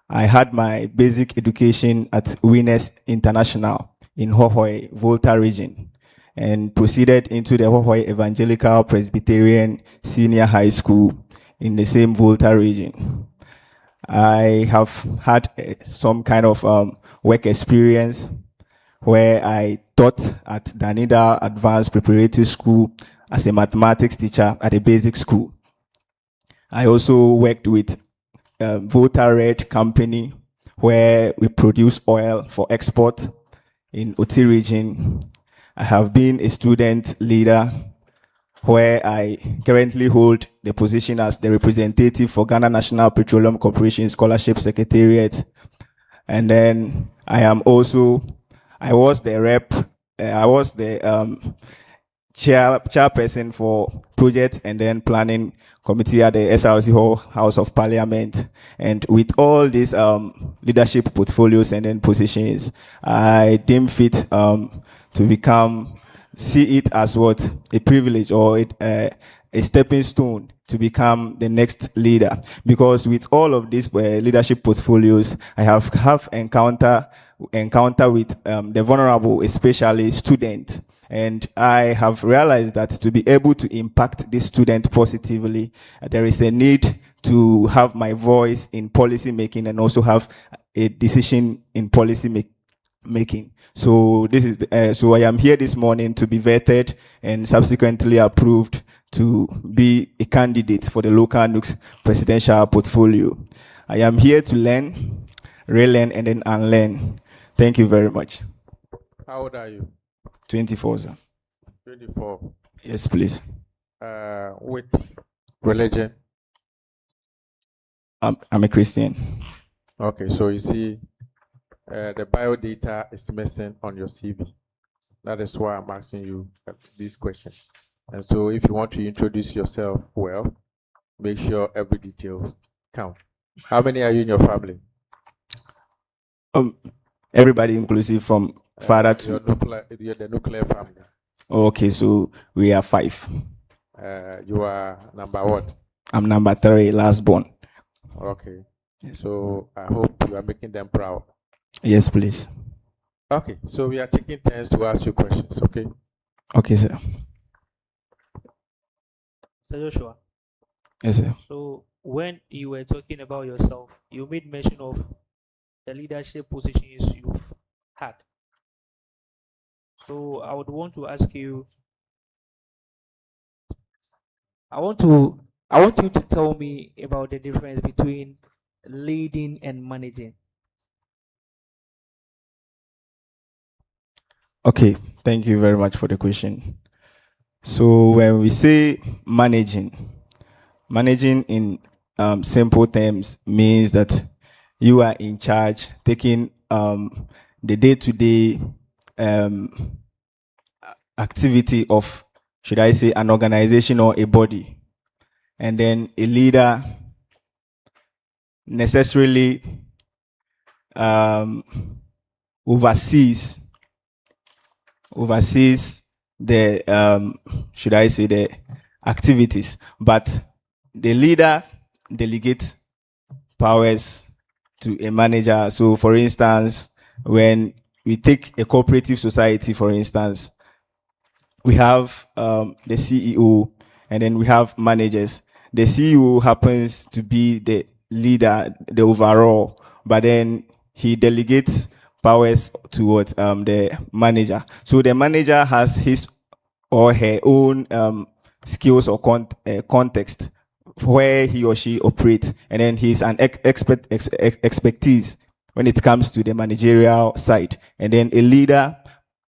I had my basic education at Winners International in Hohoi, Volta region, and proceeded into the Hohoi Evangelical Presbyterian Senior High School in the same Volta region. I have had some kind of work experience where I taught at Danida Advanced Preparatory School as a mathematics teacher at a basic school. I also worked with Volta Red Company, where we produce oil for export in Oti region. I have been a student leader where I currently hold the position as the representative for Ghana National Petroleum Corporation Scholarship Secretariat. And then I was the chairperson for project and then planning committee at the SRC House of Parliament. And with all these leadership portfolios and then positions, I deem fit to see it as what a privilege or a stepping stone to become the next leader. Because with all of these leadership portfolios, I have encounter with the vulnerable, especially students. And I have realized that to be able to impact this student positively, there is a need to have my voice in policy making and also have a decision in policy making. So this is so I am here this morning to be vetted and subsequently approved to be a candidate for the local Nugs presidential portfolio. I am here to learn, relearn, and then unlearn. Thank you very much. How old are you? 24, sir. 24. Yes, please. With religion? I'm a Christian. Okay, so you see, the bio data is missing on your CV. That is why I'm asking you these questions. And so if you want to introduce yourself well, make sure every detail count. How many are you in your family? Everybody inclusive from father to... You're the nuclear family. Okay, so we are 5. You are number what? I'm number 3, last born. Okay. Yes. So I hope you are making them proud. Yes, please. Okay, so we are taking turns to ask you questions, okay? Okay, sir. Sir Joshua. Yes, sir. So when you were talking about yourself, you made mention of the leadership positions you've had. So I would want to ask you, I want you to tell me about the difference between leading and managing. Okay, thank you very much for the question. So when we say managing in simple terms means that you are in charge, taking the day-to-day activity of, should I say, an organization or a body. And then a leader necessarily oversees the should I say the activities, but the leader delegates powers to a manager. So for instance, when we take a cooperative society, for instance, we have the CEO and then we have managers. The CEO happens to be the leader, the overall, but then he delegates powers towards the manager. So the manager has his or her own skills or context where he or she operates, and then he's an expertise when it comes to the managerial side. And then a leader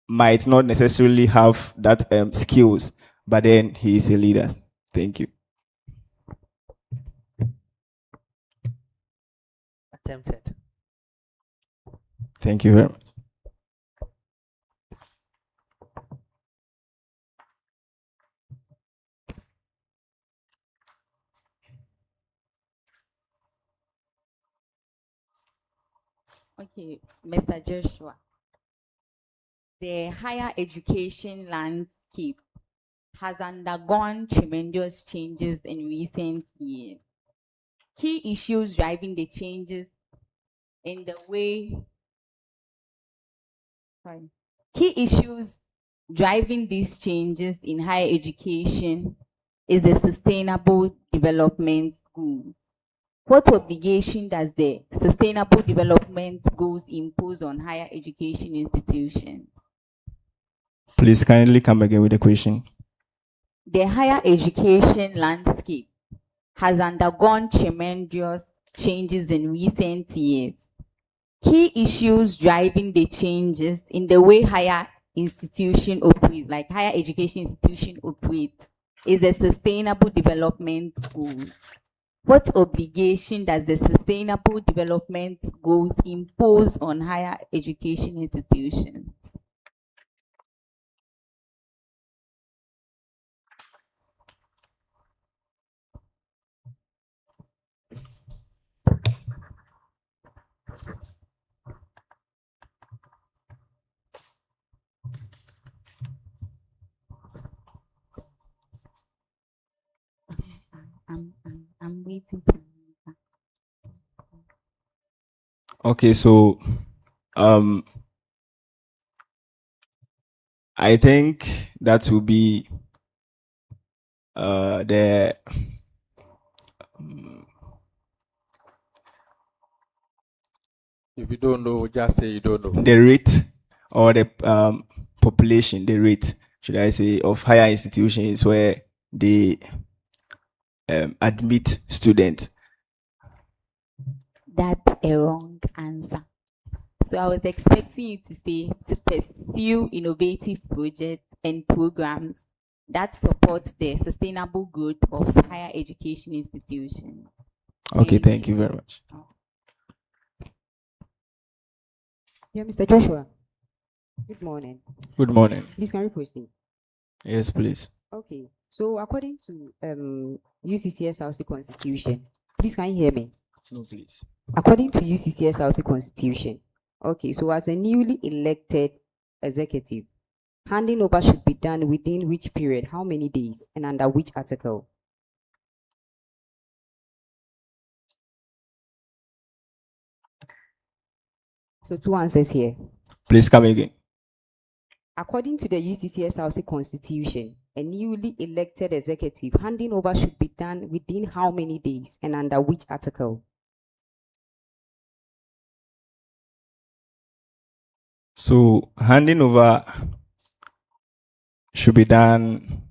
might not necessarily have that skills, but then he is a leader. Thank you. Attempted. Thank you very much. Okay, Mr. Joshua. The higher education landscape has undergone tremendous changes in recent years. Key issues driving the changes in the way, key issues driving these changes in higher education is the Sustainable Development Goals. What obligation does the Sustainable Development Goals impose on higher education institutions? Please kindly come again with the question. The higher education landscape has undergone tremendous changes in recent years. Key issues driving the changes in the way higher institution operates, like higher education institution operates, is the Sustainable Development Goals. What obligation does the Sustainable Development Goals impose on higher education institutions? I'm waiting for you. Okay, so I think that will be the If you don't know, just say you don't know. the rate or the population, the rate, should I say, of higher institutions where they admit students. That's a wrong answer. So I was expecting you to say to pursue innovative projects and programs that support the sustainable growth of higher education institutions. Okay, thank you very much. Yeah, Mr. Joshua. Good morning. Good morning. Please can you proceed? Yes, please. Okay. So according to UCCSRC Constitution, please can you hear me? No, please. According to UCCSRC Constitution, okay, so as a newly elected executive, handing over should be done within which period, how many days, and under which article? So two answers here. Please come again. According to the UCCSRC Constitution, a newly elected executive handing over should be done within how many days and under which article? So handing over should be done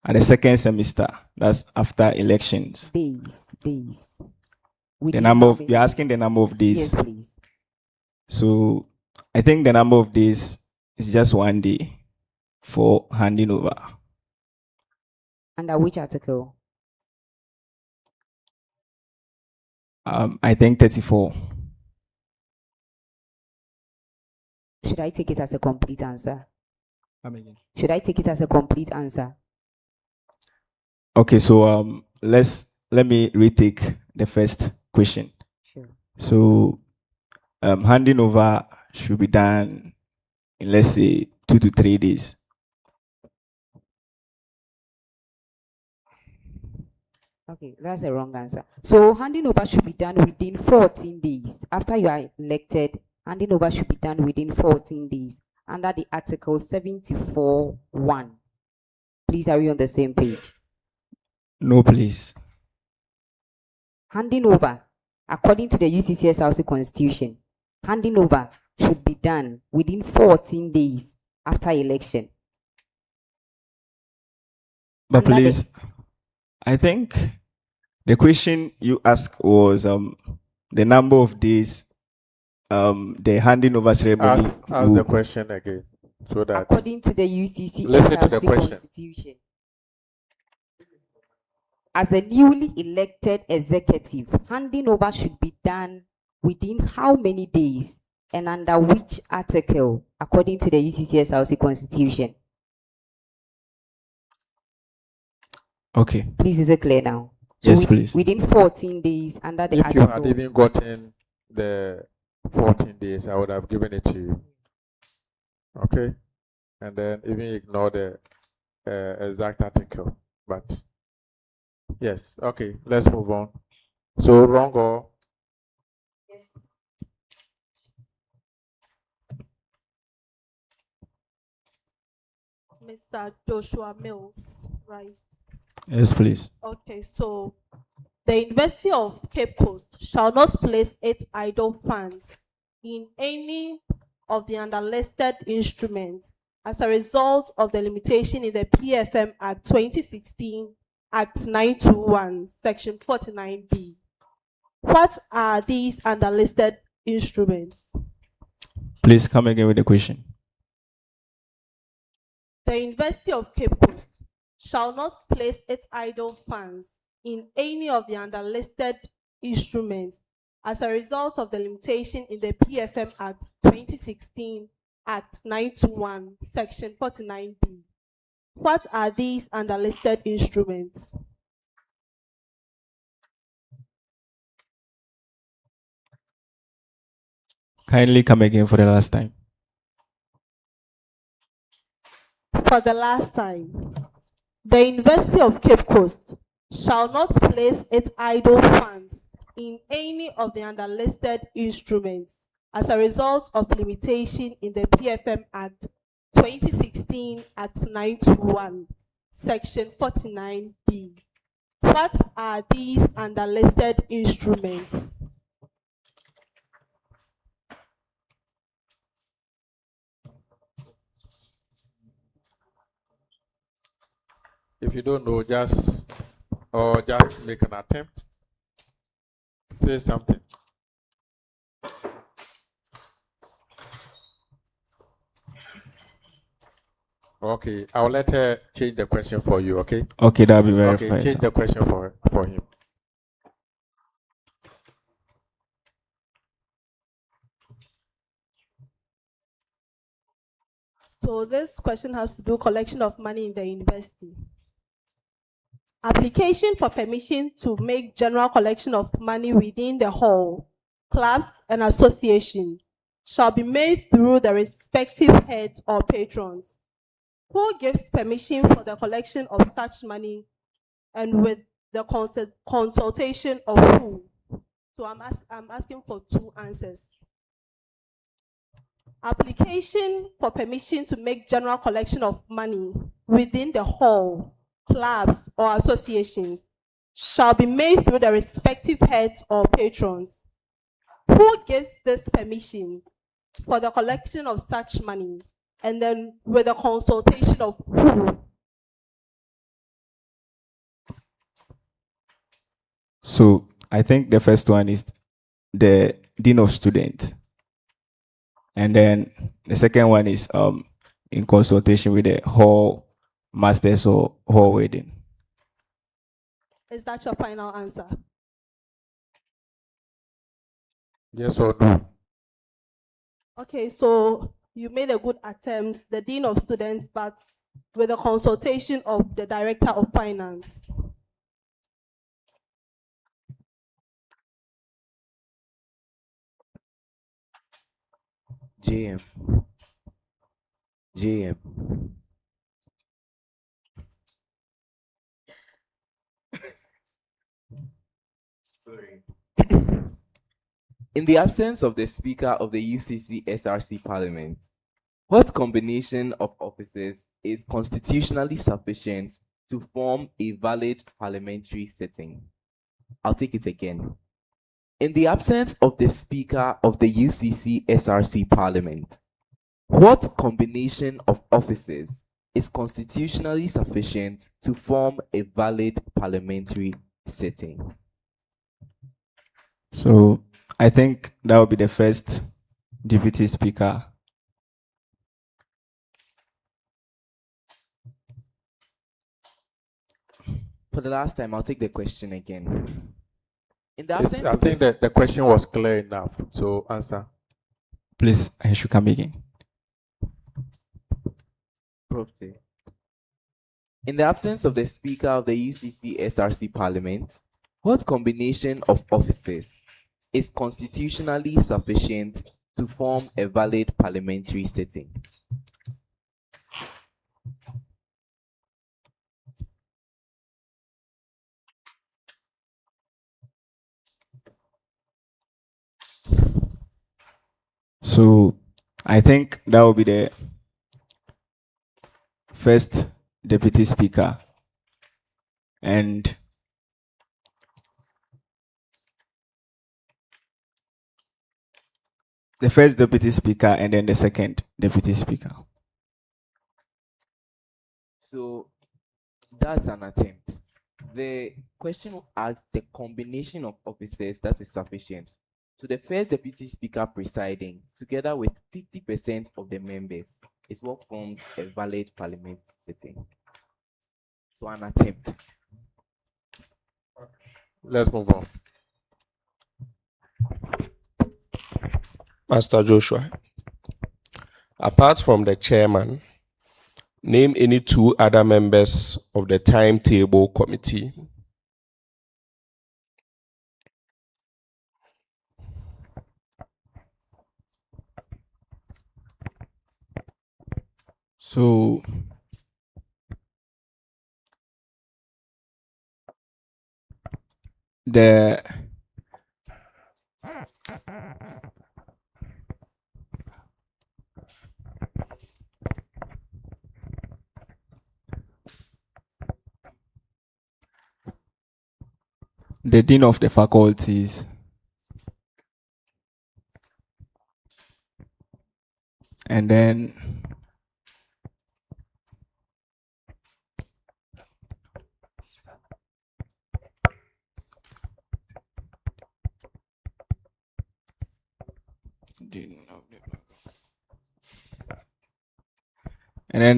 at the second semester. That's after elections. Days. The Within number how of, many you're days? asking the number of days. Yes, please. So I think the number of days is just 1 day for handing over. Under which article? I think 34. Should I take it as a complete answer? Come again. Should I take it as a complete answer? Okay, so let me retake the first question. Sure. So handing over should be done in, let's say, 2 to 3 days. Okay, that's a wrong answer. So handing over should be done within 14 days. After you are elected, handing over should be done within 14 days under the Article 74(1). Please, are we on the same page? No, please. Handing over, according to the UCCSRC Constitution, handing over should be done within 14 days after election. But Under the- please, I think the question you asked was the number of days the handing over ceremony. Ask will- the question again, so that According to the UCCSRC Listen to the question. Constitution, as a newly elected executive, handing over should be done within how many days and under which article, according to the UCCSRC Constitution? Okay. Please, is it clear now? Yes, please. Within 14 days under the if you article. had even gotten the 14 days, I would have given it to you. Okay? And then even ignore the exact article. But yes, okay, let's move on. So, wrong or? Mr. Joshua Mills, right? Yes, please. Okay, so the University of Cape Coast shall not place its idle funds in any of the underlisted instruments as a result of the limitation in the PFM Act 2016, Act 921, Section 49B. What are these underlisted instruments? Please come again with the question. The University of Cape Coast shall not place its idle funds in any of the underlisted instruments as a result of the limitation in the PFM Act 2016, Act 921, Section 49B. What are these underlisted instruments? Kindly come again for the last time. For the last time, the University of Cape Coast shall not place its idle funds in any of the underlisted instruments as a result of limitation in the PFM Act 2016 Act 921, Section 49B. What are these underlisted instruments? If you don't know, just make an attempt. Say something. Okay, I'll let her change the question for you, okay? Okay, that'll be very okay, fine, change sir. the question for him. So this question has to do collection of money in the university. Application for permission to make general collection of money within the hall, clubs and association shall be made through the respective heads or patrons. Who gives permission for the collection of such money and with the consultation of who? So I'm asking for two answers. Application for permission to make general collection of money within the hall, clubs or associations shall be made through the respective heads or patrons. Who gives this permission for the collection of such money and then with the consultation of who? So I think the first one is the Dean of Students. And then the second one is in consultation with the hall masters or hall wedding. Is that your final answer? Yes or no? Okay, so you made a good attempt, the Dean of Students, but with the consultation of the Director of Finance. JM. Sorry. In the absence of the Speaker of the UCC SRC Parliament, What combination of offices is constitutionally sufficient to form a valid parliamentary sitting? I'll take it again. In the absence of the Speaker of the UCC SRC Parliament, what combination of offices is constitutionally sufficient to form a valid parliamentary sitting? So I think that would be the first deputy speaker. For the last time, I'll take the question again. In the It's- absence I of think the that the question was clear enough. So answer. Please, I should come again. Property. In the absence of the Speaker of the UCC SRC Parliament, what combination of offices is constitutionally sufficient to form a valid parliamentary sitting? So I think that will be the first deputy speaker and the first deputy speaker and then the second deputy speaker. So that's an attempt. The question asks the combination of officers that is sufficient. So the first deputy speaker presiding, together with 50% of the members, is what forms a valid parliament sitting. So an attempt. Let's move on. Master Joshua, apart from the chairman, name any two other members of the timetable committee. So the dean of the faculties and then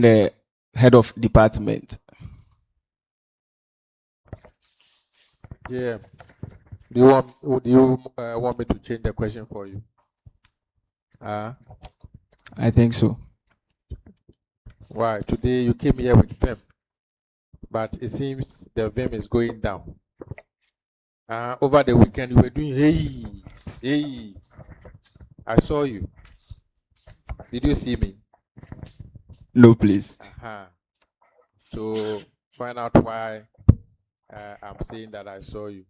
the head of department. Yeah. Do you want me to change the question for you? I think so. Why? Today you came here with vim, but it seems the vim is going down. Over the weekend you were doing hey. I saw you. Did you see me? No, please. So find out why I'm saying that I saw you.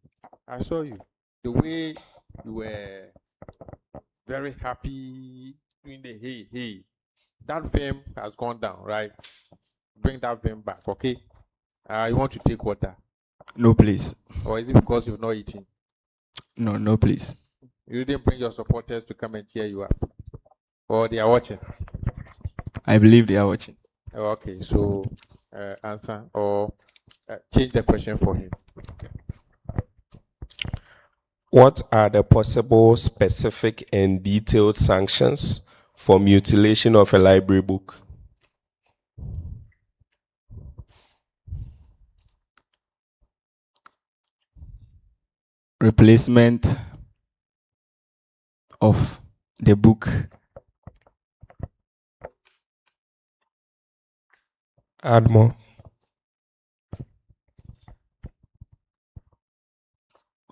I saw you. The way you were very happy doing the hey. That vim has gone down, right? Bring that vim back, okay? You want to take water? No, please. Or is it because you've not eaten? No, please. You didn't bring your supporters to come and cheer you up? Or they are watching? I believe they are watching. Okay, so answer or change the question for him. What are the possible specific and detailed sanctions for mutilation of a library book? Replacement of the book. Add more.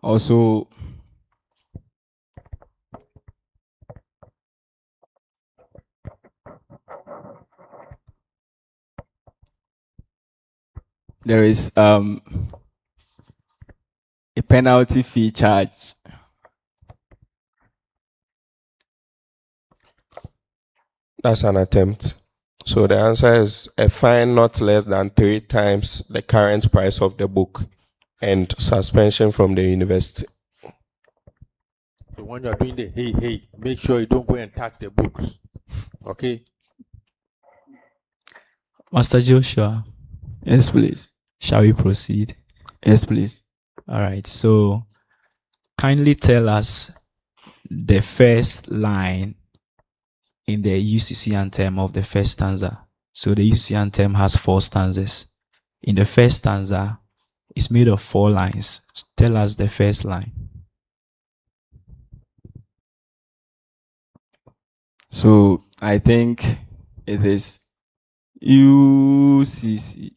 Also, there is a penalty fee charge. That's an attempt. So the answer is a fine not less than 3 times the current price of the book and suspension from the university. So when you're doing the hey, make sure you don't go and touch the books. Okay? Master Joshua. Yes, please. Shall we proceed? Yes, please. All right. So kindly tell us the first line in the UCC anthem of the first stanza. So the UCC anthem has 4 stanzas. In the first stanza, it's made of 4 lines. Tell us the first line. So I think it is UCC.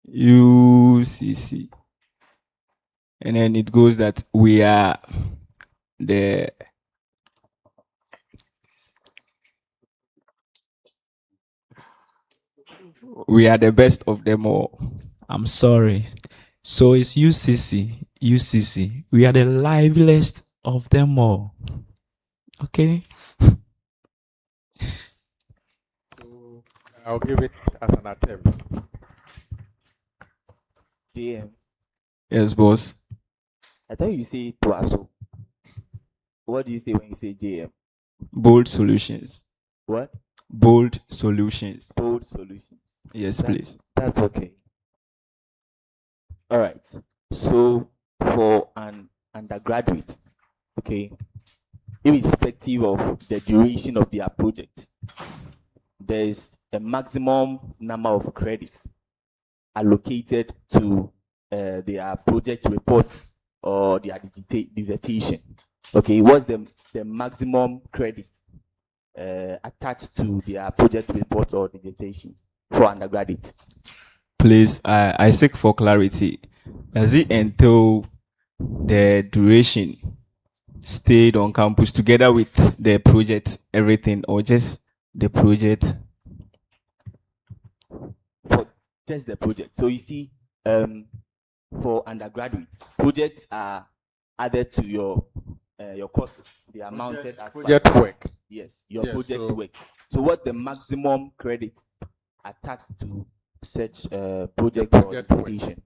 UCC. And then it goes that we are the best of them all. I'm sorry. So it's UCC. UCC. We are the liveliest of them all. Okay? So I'll give it as an attempt. JM. Yes, boss. I thought you say Tvucc. What do you say when you say JM? Bold solutions. What? Bold solutions. Bold solutions. Yes, please. That's okay. All right. So for an undergraduate, okay, irrespective of the duration of their project, there is a maximum number of credits allocated to their project report or their dissertation. Okay, what's the maximum credit attached to their project report or dissertation for undergraduate? Please, I seek for clarity. Does it entail the duration stayed on campus together with the project, everything, or just the project? For just the project. So you see, for undergraduates, projects are added to your courses. They are mounted as project work. Yes, your project work. So what the maximum credits attached to such project or dissertation?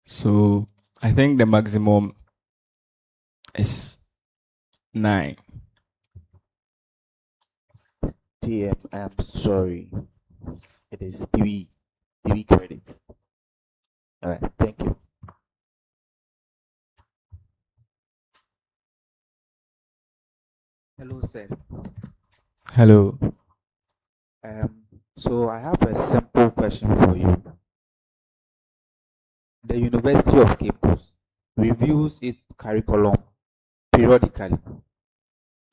So I think the maximum is 9. TM, I am sorry. It is 3 credits. All right, thank you. Hello, sir. Hello. So I have a simple question for you. The University of Cape Coast reviews its curriculum periodically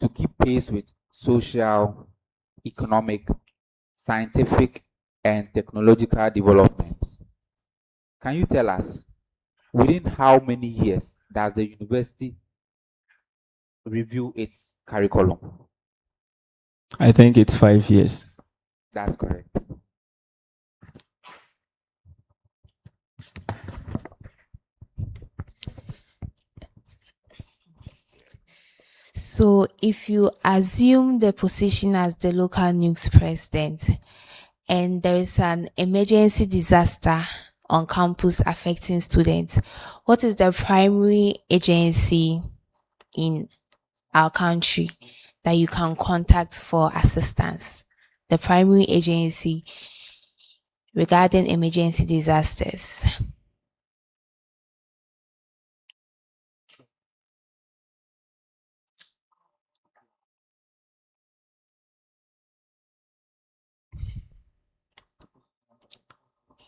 to keep pace with social, economic, scientific, and technological developments. Can you tell us within how many years does the university review its curriculum? I think it's 5 years. That's correct. So if you assume the position as the local Nugs president and there is an emergency disaster on campus affecting students, what is the primary agency in our country that you can contact for assistance? The primary agency regarding emergency disasters.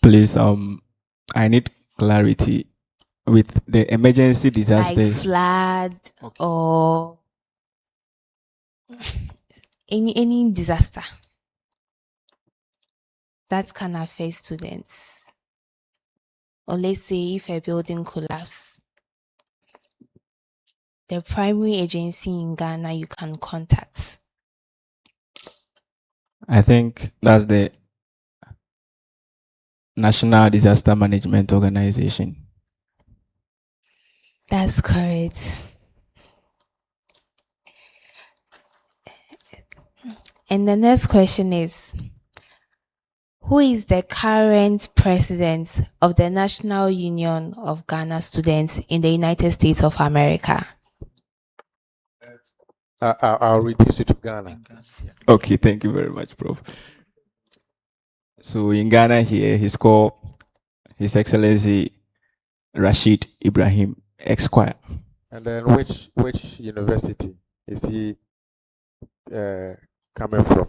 Please, I need clarity with the emergency Like disasters. flood or any disaster that can affect students. Or let's say if a building collapse, the primary agency in Ghana you can contact. I think that's the National Disaster Management Organization. That's correct. And the next question is, who is the current president of the National Union of Ghana Students in the United States of America? I'll reduce it to Ghana. Okay, thank you very much, Prof. So in Ghana here, he's called His Excellency Rashid Ibrahim Esquire. And then which university is he coming from?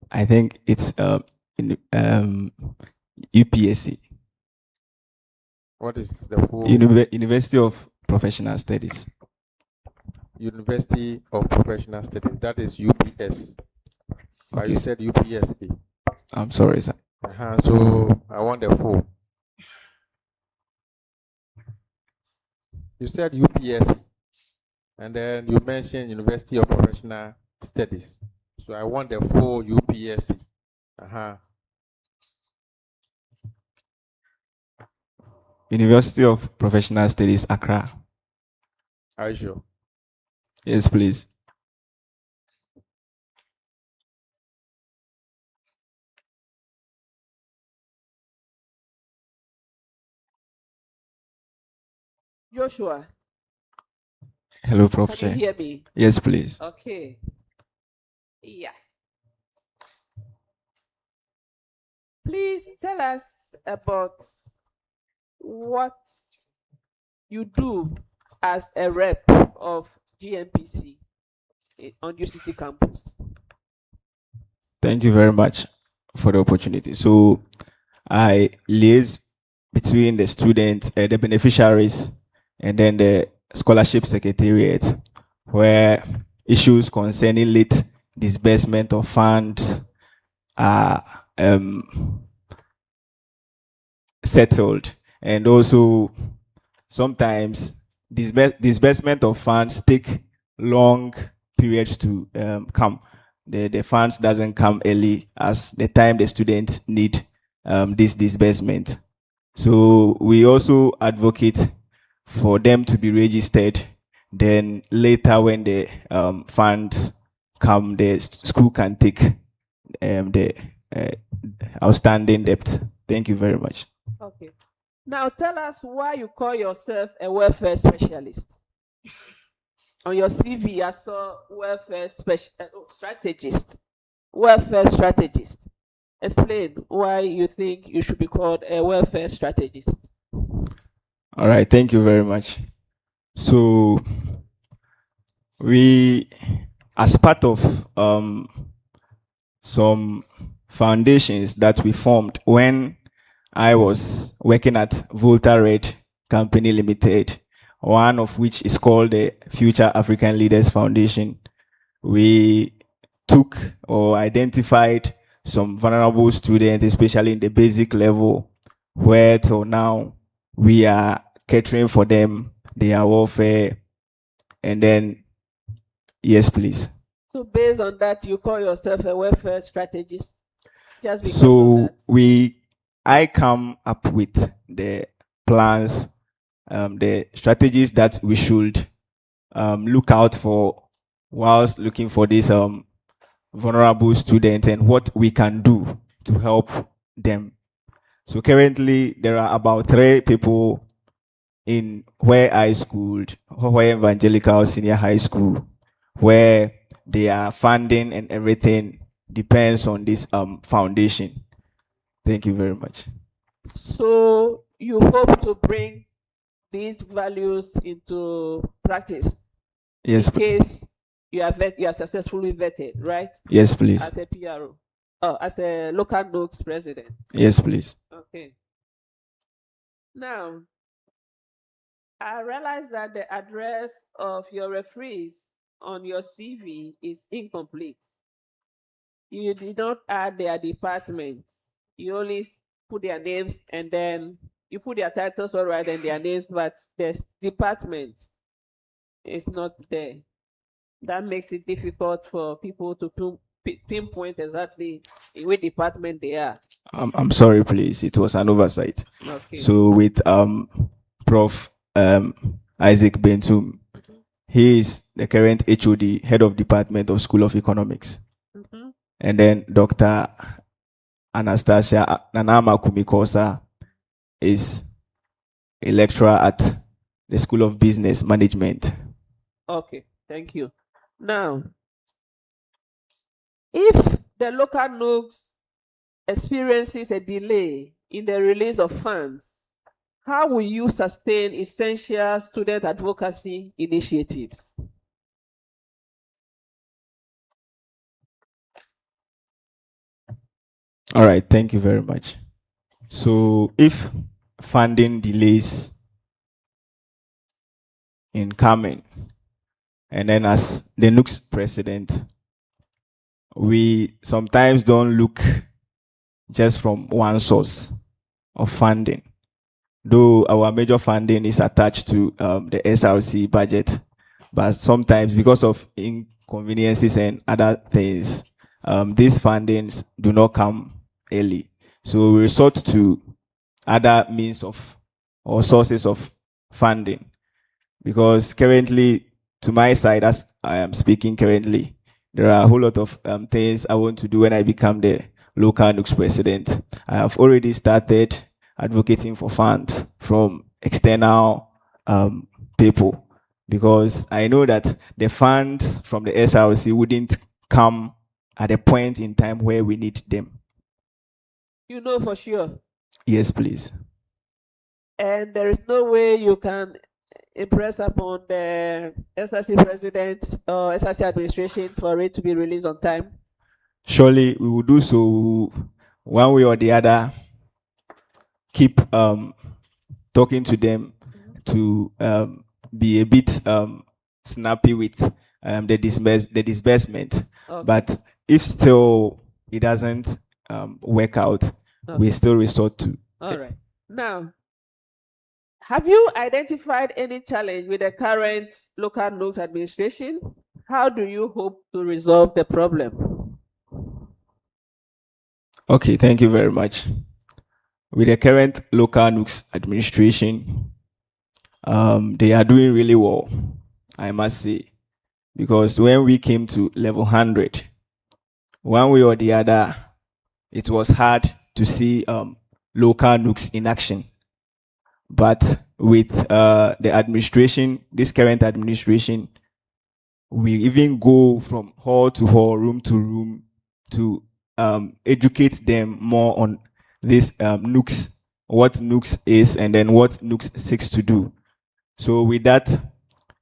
I think it's UPSC. What is the full University of Professional Studies. University of Professional Studies? That is UPS. But Okay, you said UPSA. I'm sorry, sir. So I want the full. You said UPSC, and then you mentioned University of Professional Studies. So I want the full UPSC. University of Professional Studies, Accra. Are you sure? Yes, please. Joshua, Hello, Prof. can you Chair. hear me? Yes, please. Okay. Yeah. Please tell us about what you do as a rep of GMPC on UCC campus. Thank you very much for the opportunity. So I liaise between the students, the beneficiaries, and then the scholarship secretariat, where issues concerning late disbursement of funds are settled, and also sometimes disbursement of funds take long periods to come. The funds doesn't come early as the time the students need this disbursement. So we also advocate for them to be registered. Then later when the funds come, the school can take the outstanding debt. Thank you very much. Okay. Now tell us why you call yourself a welfare specialist. On your CV, I saw welfare strategist. Welfare strategist. Explain why you think you should be called a welfare strategist. All right, thank you very much. So we, as part of some foundations that we formed when I was working at Volta Red Company Limited, one of which is called the Future African Leaders Foundation. We took or identified some vulnerable students, especially in the basic level, where till now we are catering for them, their welfare, and then, yes, please. So based on that, you call yourself a welfare strategist? Just because So of that? I come up with the plans, the strategies that we should look out for whilst looking for these vulnerable students and what we can do to help them. So currently there are about 3 people in where I schooled, where Evangelical Senior High School, where their funding and everything depends on this foundation. Thank you very much. So you hope to bring these values into practice? Yes. In case you are successfully vetted, right? Yes, please. As a PRO. As a local Nugs president. Yes, please. Okay. Now, I realize that the address of your referees on your CV is incomplete. You did not add their departments. You only put their names and then you put their titles all right and their names, but the departments is not there. That makes it difficult for people to pinpoint exactly in which department they are. I'm sorry, please. It was an oversight. Okay. So with Prof. Isaac Bentum, he is the current HOD, head of department of School of Economics, and then Dr. Anastasia Nanama Kumikosa is a lecturer at the School of Business Management. Okay, thank you. Now, if the local Nugs experiences a delay in the release of funds, how will you sustain essential student advocacy initiatives? All right, thank you very much. So if funding delays in coming, and then as the NUCS president, we sometimes don't look just from one source of funding, though our major funding is attached to the SRC budget, but sometimes because of inconveniences and other things, these fundings do not come early. So we resort to other means of or sources of funding, because currently, to my side, as I am speaking currently, there are a whole lot of things I want to do when I become the local NUCS president. I have already started advocating for funds from external people, because I know that the funds from the SRC wouldn't come at a point in time where we need them. You know for sure. Yes, please. And there is no way you can impress upon the SRC president or SRC administration for it to be released on time? Surely we will do so one way or the other. Keep talking to them to be a bit snappy with the disbursement. Okay. But if still it doesn't work out, we still resort to. All right. Now, have you identified any challenge with the current local NUGS administration? How do you hope to resolve the problem? Okay, thank you very much. With the current local NUGS administration, they are doing really well, I must say, because when we came to level 100, one way or the other, it was hard to see local NUGS in action. But with the administration, this current administration, we even go from hall to hall, room to room, to educate them more on this NUGS, what NUGS is, and then what NUGS seeks to do. So with that,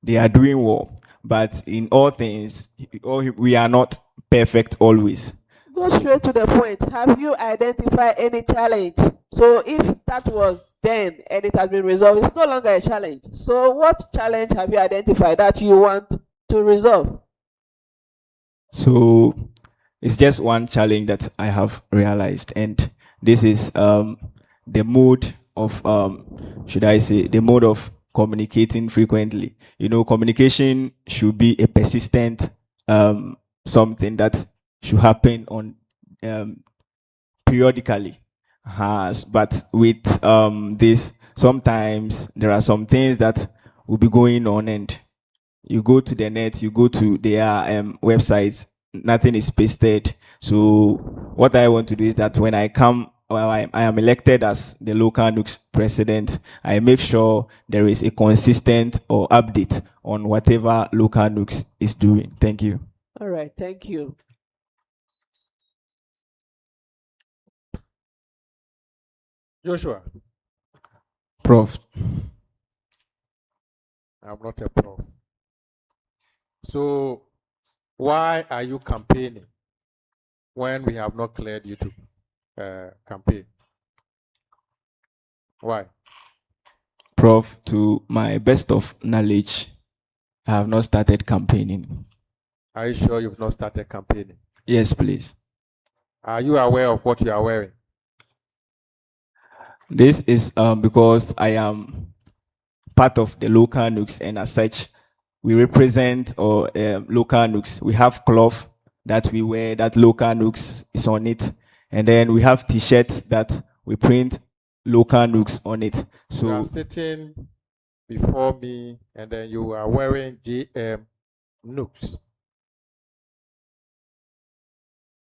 they are doing well. But in all things, we are not perfect always. Go straight to the point. Have you identified any challenge? So if that was then and it has been resolved, it's no longer a challenge. So what challenge have you identified that you want to resolve? So it's just one challenge that I have realized, and this is the mode of should I say the mode of communicating frequently. You know, communication should be a persistent something that should happen on periodically. But with this, sometimes there are some things that will be going on, and you go to the net, you go to their websites, nothing is pasted. So what I want to do is that when I come, well, I am elected as the local NUGS president, I make sure there is a consistent or update on whatever local NUGS is doing. Thank you. All right, thank you. Joshua. Prof. I'm not a prof. So why are you campaigning when we have not cleared you to campaign? Why? Prof, to my best of knowledge, I have not started campaigning. Are you sure you've not started campaigning? Yes, please. Are you aware of what you are wearing? This is because I am part of the local NUGS, and as such, we represent local NUGS. We have cloth that we wear that local Nugs is on it. And then we have t-shirts that we print local Nugs on it. You are So sitting before me and then you are wearing GM Nugs.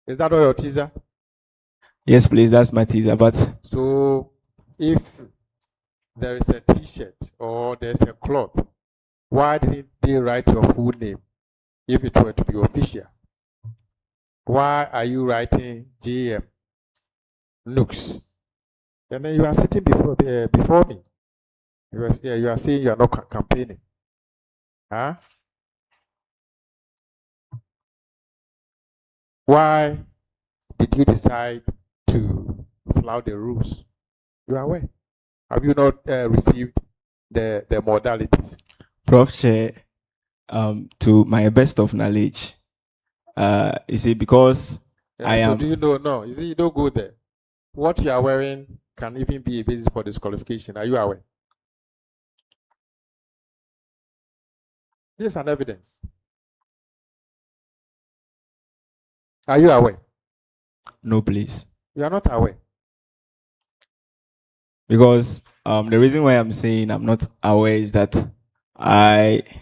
Is that all your teaser? yes, please, that's my teaser. But So if there is a t-shirt or there's a cloth, why didn't they write your full name if it were to be official? Why are you writing GM Nugs? And then you are sitting before me. You are saying you are not campaigning. Huh? Why did you decide to flout the rules? You are aware. Have you not received the modalities? Prof. Chair, to my best of knowledge, you see, because I so am. do you know? No, you see, you don't go there. What you are wearing can even be a basis for disqualification. Are you aware? This is an evidence. Are you aware? No, please. You are not aware. Because the reason why I'm saying I'm not aware is that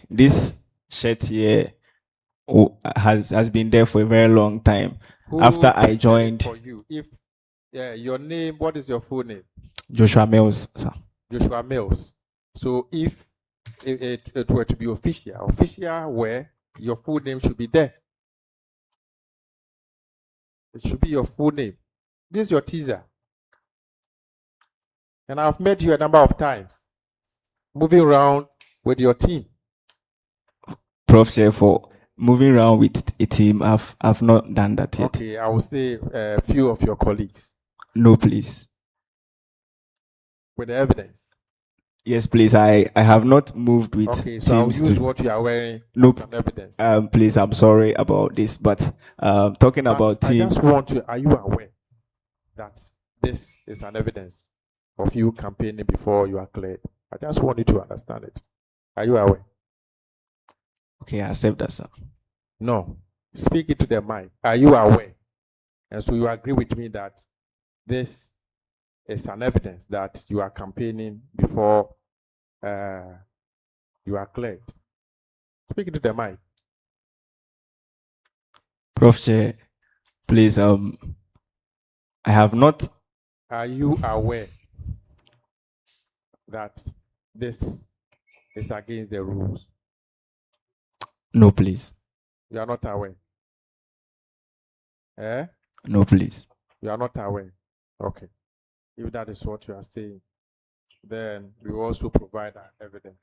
this shirt here has been there for a very long time. Who After I prepared it joined, for you? If your name, what is your full name? Joshua Mills, sir. Joshua Mills. So if it were to be official where your full name should be there. It should be your full name. This is your teaser. And I've met you a number of times, moving around with your team. Prof. Chair, for moving around with a team, I've not done that yet. Okay, I will say a few of your colleagues. No, please. With the evidence. Yes, please. I have not moved with okay, so I'll teams use what you are wearing nope. as an evidence. Please, I'm sorry about this, but talking about team. I just want to, are you aware that this is an evidence of you campaigning before you are cleared? I just want you to understand it. Are you aware? Okay, I accept that, sir. No. Speak it to the mic. Are you aware? And so you agree with me that this is an evidence that you are campaigning before you are cleared. Speak it to the mic. Prof. Chair, please, I have not. Are you aware that this is against the rules? No, please. You are not aware. Eh? No, please. You are not aware. Okay. If that is what you are saying, then we will also provide our evidence.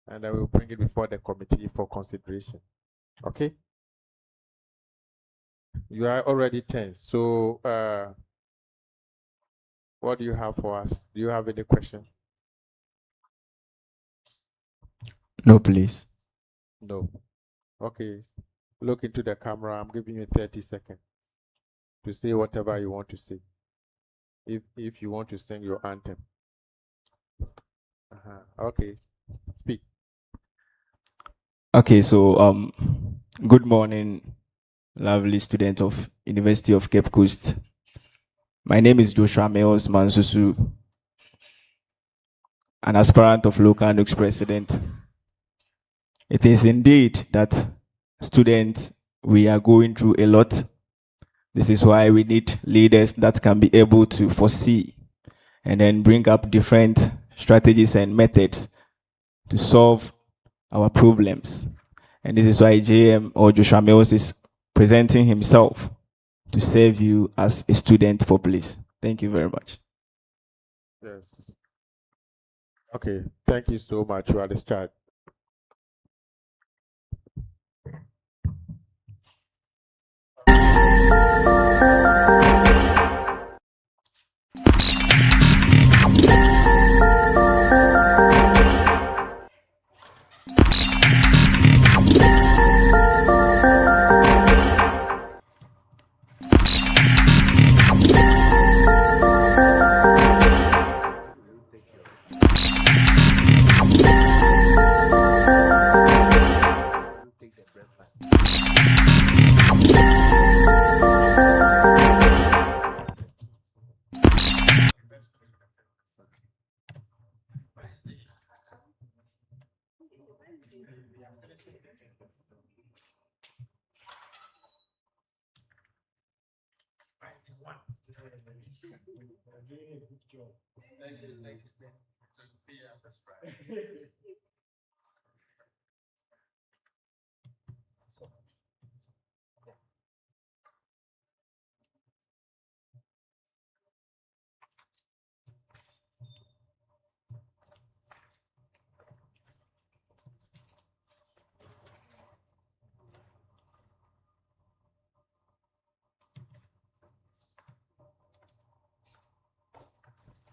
And then we'll bring it before the committee for consideration. Okay? You are already tense. So, what do you have for us? Do you have any question? No, please. No. Okay. Look into the camera. I'm giving you 30 seconds to say whatever you want to say. If you want to sing your anthem. Okay. Speak. Okay, so good morning, lovely student of University of Cape Coast. My name is Joshua Mills Mansusu, an aspirant of local Nugs president. It is indeed that students, we are going through a lot. This is why we need leaders that can be able to foresee and then bring up different strategies and methods to solve our problems. And this is why JM or Joshua Mills is presenting himself to serve you as a student populace. Thank you very much. Yes. Okay. Thank you so much. You are discharged.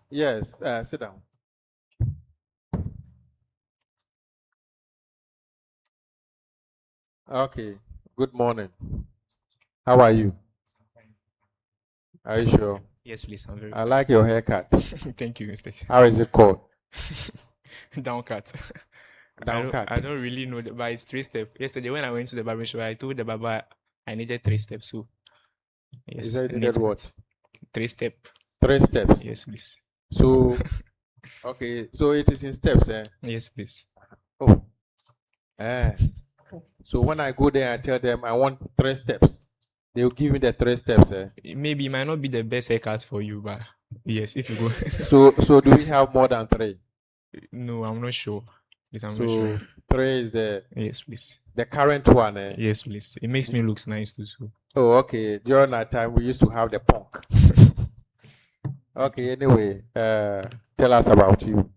Yes, sit down. Okay. Good morning. How are you? Are you sure? Yes, please. I'm very I fine. like your haircut. Thank you, Mr. How is it called? Downcut. Downcut. I don't really know, but it's 3 steps. Yesterday, when I went to the barber shop, I told the barber I needed 3 steps. So, You yes, said you neat needed what? cut. 3 step. 3 steps. Yes, please. So, okay, so it is in steps, eh? Yes, please. Oh, eh. So when I go there and tell them I want 3 steps, they will give me the 3 steps, eh? Maybe it might not be the best haircut for you, but yes, if you go. So do we have more than 3? No, I'm not sure. Yes, I'm not So sure. 3 is the Yes, please. the current one, eh? Yes, please. It makes me look nice too. So. Oh, okay. During that time, we used to have the punk. Okay. Anyway, tell us about you.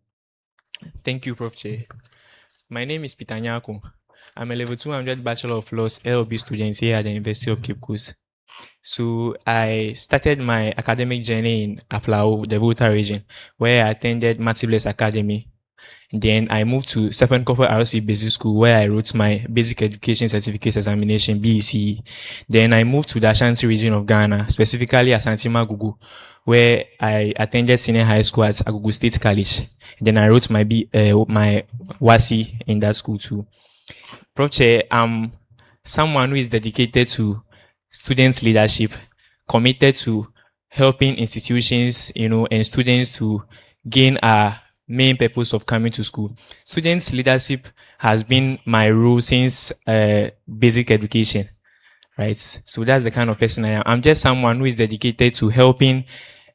Thank you, Prof. Che. My name is Peter Nyako. I'm a level 200 Bachelor of Laws LLB student here at the University of Cape Coast. So I started my academic journey in Aflao, the Volta region, where I attended Matiblis Academy. Then I moved to Second Corporate RC Basic School, where I wrote my Basic Education Certificate Examination, BECE. Then I moved to the Ashanti region of Ghana, specifically Asante Magugu, where I attended senior high school at Agugu State College. Then I wrote my my WASI in that school too. Prof. Chair, I'm someone who is dedicated to student leadership, committed to helping institutions, and students to gain our main purpose of coming to school. Students leadership has been my role since basic education, right? So that's the kind of person I am. I'm just someone who is dedicated to helping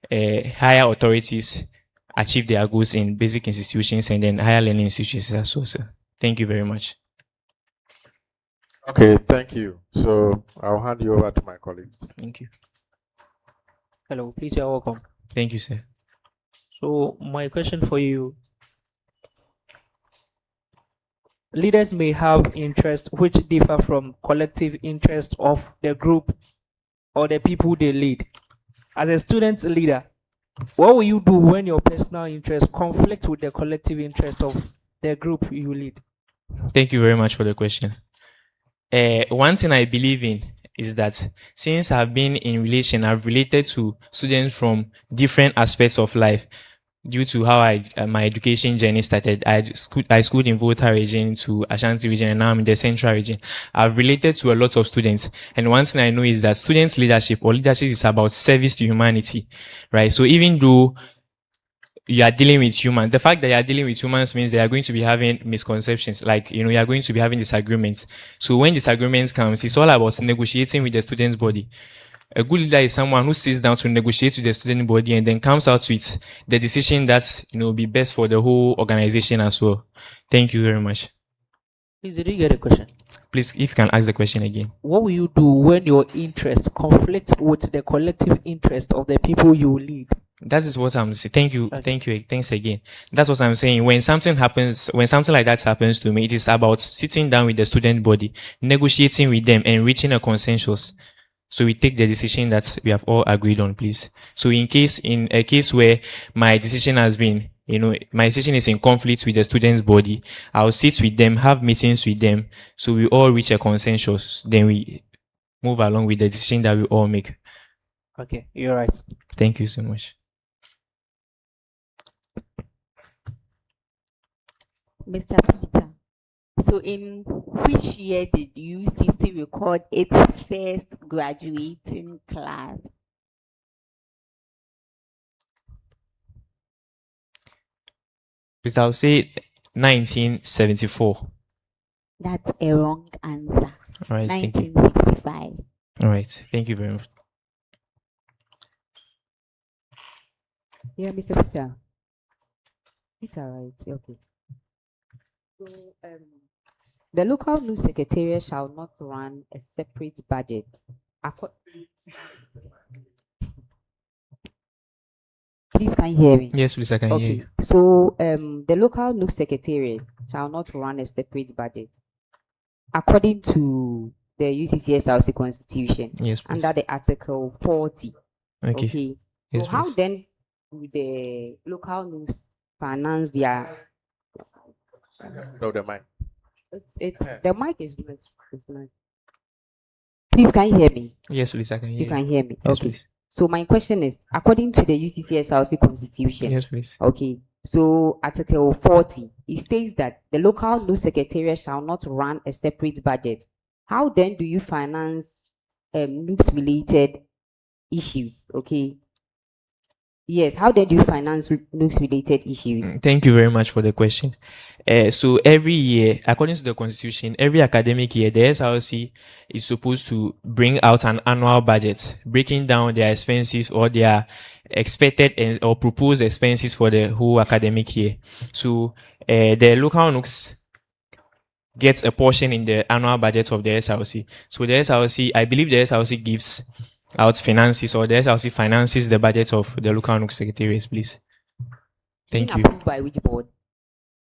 higher authorities achieve their goals in basic institutions and then higher learning institutions as well, sir. Thank you very much. Okay, thank you. So I'll hand you over to my colleagues. Thank you. Hello, please, you're welcome. Thank you, sir. So my question for you, leaders may have interests which differ from collective interest of the group or the people they lead. As a student leader, what will you do when your personal interest conflicts with the collective interest of the group you lead? Thank you very much for the question. One thing I believe in is that since I've been in relation, I've related to students from different aspects of life due to how my education journey started. I schooled in Volta region to Ashanti region, and now I'm in the Central region. I've related to a lot of students. And one thing I know is that students leadership or leadership is about service to humanity, right? So even though you are dealing with humans, the fact that you are dealing with humans means they are going to be having misconceptions, like, you are going to be having disagreements. So when disagreements comes, it's all about negotiating with the student's body. A good leader is someone who sits down to negotiate with the student body and then comes out with the decision that, will be best for the whole organization as well. Thank you very much. Please, did you get a question? Please, if you can ask the question again. What will you do when your interest conflicts with the collective interest of the people you lead? That is what I'm saying. Thank you. Okay. Thank you. Thanks again. That's what I'm saying. When something like that happens to me, it is about sitting down with the student body, negotiating with them and reaching a consensus. So we take the decision that we have all agreed on, please. So in a case where my decision has been, my decision is in conflict with the student's body, I'll sit with them, have meetings with them. So we all reach a consensus. Then we move along with the decision that we all make. Okay, you're right. Thank you so much. Mr. Peter, so in which year did UCC record its first graduating class? Please, I'll say 1974. That's a wrong answer. All right, thank you. 1965. All right, thank you very much. Yeah, Mr. Peter. Peter, right? Okay. So, the local news secretariat shall not run a separate budget. Please, can you hear me? Yes, please, I can hear you. So, the local news secretariat shall not run a separate budget. According to the UCCSRC constitution, Yes, please. under the Article 40. Okay. Okay. Yes, So, how please. then will the local news finance their? No, the mic. It's the mic is not. It's not. Please, can you hear me? Yes, please, I can hear You can hear me. Yes, Okay. please. So my question is, according to the UCCSRC constitution. Yes, please. Okay. So Article 40, it states that the local news secretariat shall not run a separate budget. How then do you finance news related issues? Okay. Yes, how then do you finance news related issues? Thank you very much for the question. So every year, according to the constitution, every academic year, the SRC is supposed to bring out an annual budget, breaking down their expenses or their expected or proposed expenses for the whole academic year. So the local NUCs gets a portion in the annual budget of the SRC. So the SRC, I believe the SRC gives out finances, or the SRC finances the budget of the local NUC secretariats, please. Thank you. Being approved by which board?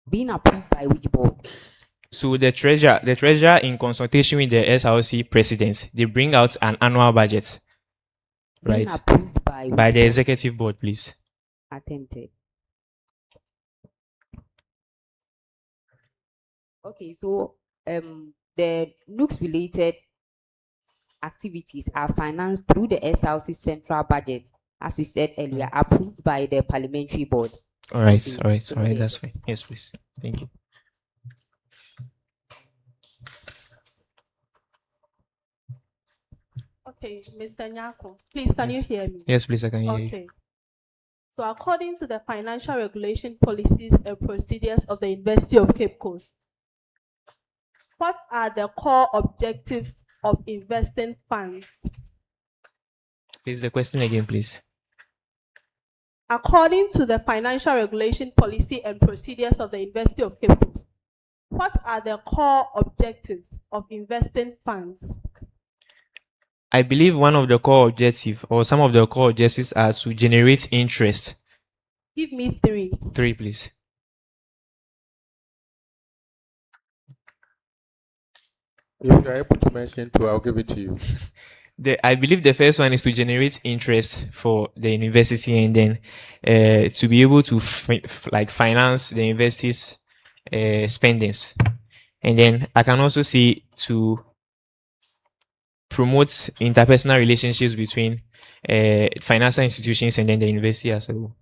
Being approved by which board? So the treasurer in consultation with the SRC president, they bring out an annual budget. Being Right? approved By the executive board, please. Attempted. Okay, so the NUCs related activities are financed through the SRC central budget, as we said earlier, approved by the parliamentary board. All right, Okay. all right, all right, that's fine. Yes, please. Thank you. Okay, Mr. Nyako, please, can you hear me? Yes, please, I can hear you. Okay. So according to the financial regulation policies and procedures of the University of Cape Coast, what are the core objectives of investing funds? Please, the question again, please. According to the financial regulation policy and procedures of the University of Cape Coast, what are the core objectives of investing funds? I believe one of the core objectives, or some of the core objectives, are to generate interest. Give me three. Three, please. If you are able to mention two, I'll give it to you. I believe the first one is to generate interest for the university, and then to be able to finance the university's spendings. And then I can also see to promote interpersonal relationships between financial institutions and then the university as a whole.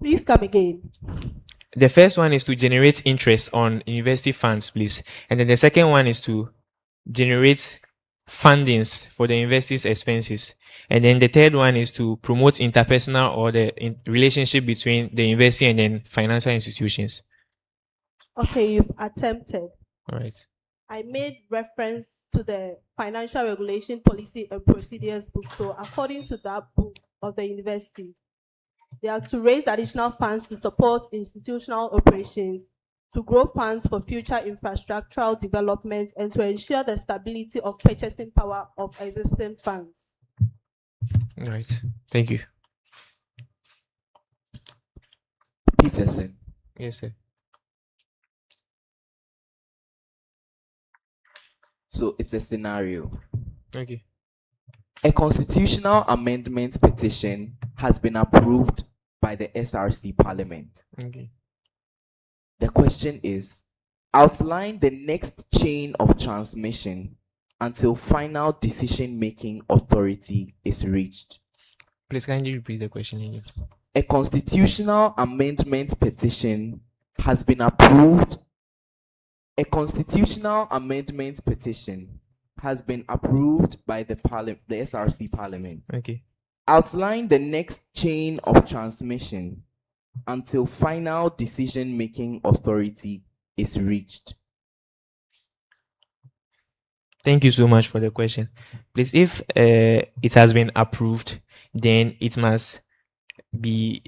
Please come again. The first one is to generate interest on university funds, please. And then the second one is to generate fundings for the university's expenses. And then the third one is to promote interpersonal or the relationship between the university and then financial institutions. Okay, you've attempted. All right. I made reference to the financial regulation policy and procedures book. So according to that book of the university, they are to raise additional funds to support institutional operations, to grow funds for future infrastructural development, and to ensure the stability of purchasing power of existing funds. All right. Thank you. Peterson. Yes, sir. So it's a scenario. Okay. A constitutional amendment petition has been approved by the SRC Parliament. Okay. The question is, outline the next chain of transmission until final decision-making authority is reached. Please, can you repeat the question again? A constitutional amendment petition has been approved. A constitutional amendment petition has been approved by the SRC Parliament. Okay. Outline the next chain of transmission until final decision-making authority is reached? Thank you so much for the question. Please, if it has been approved, then it must be.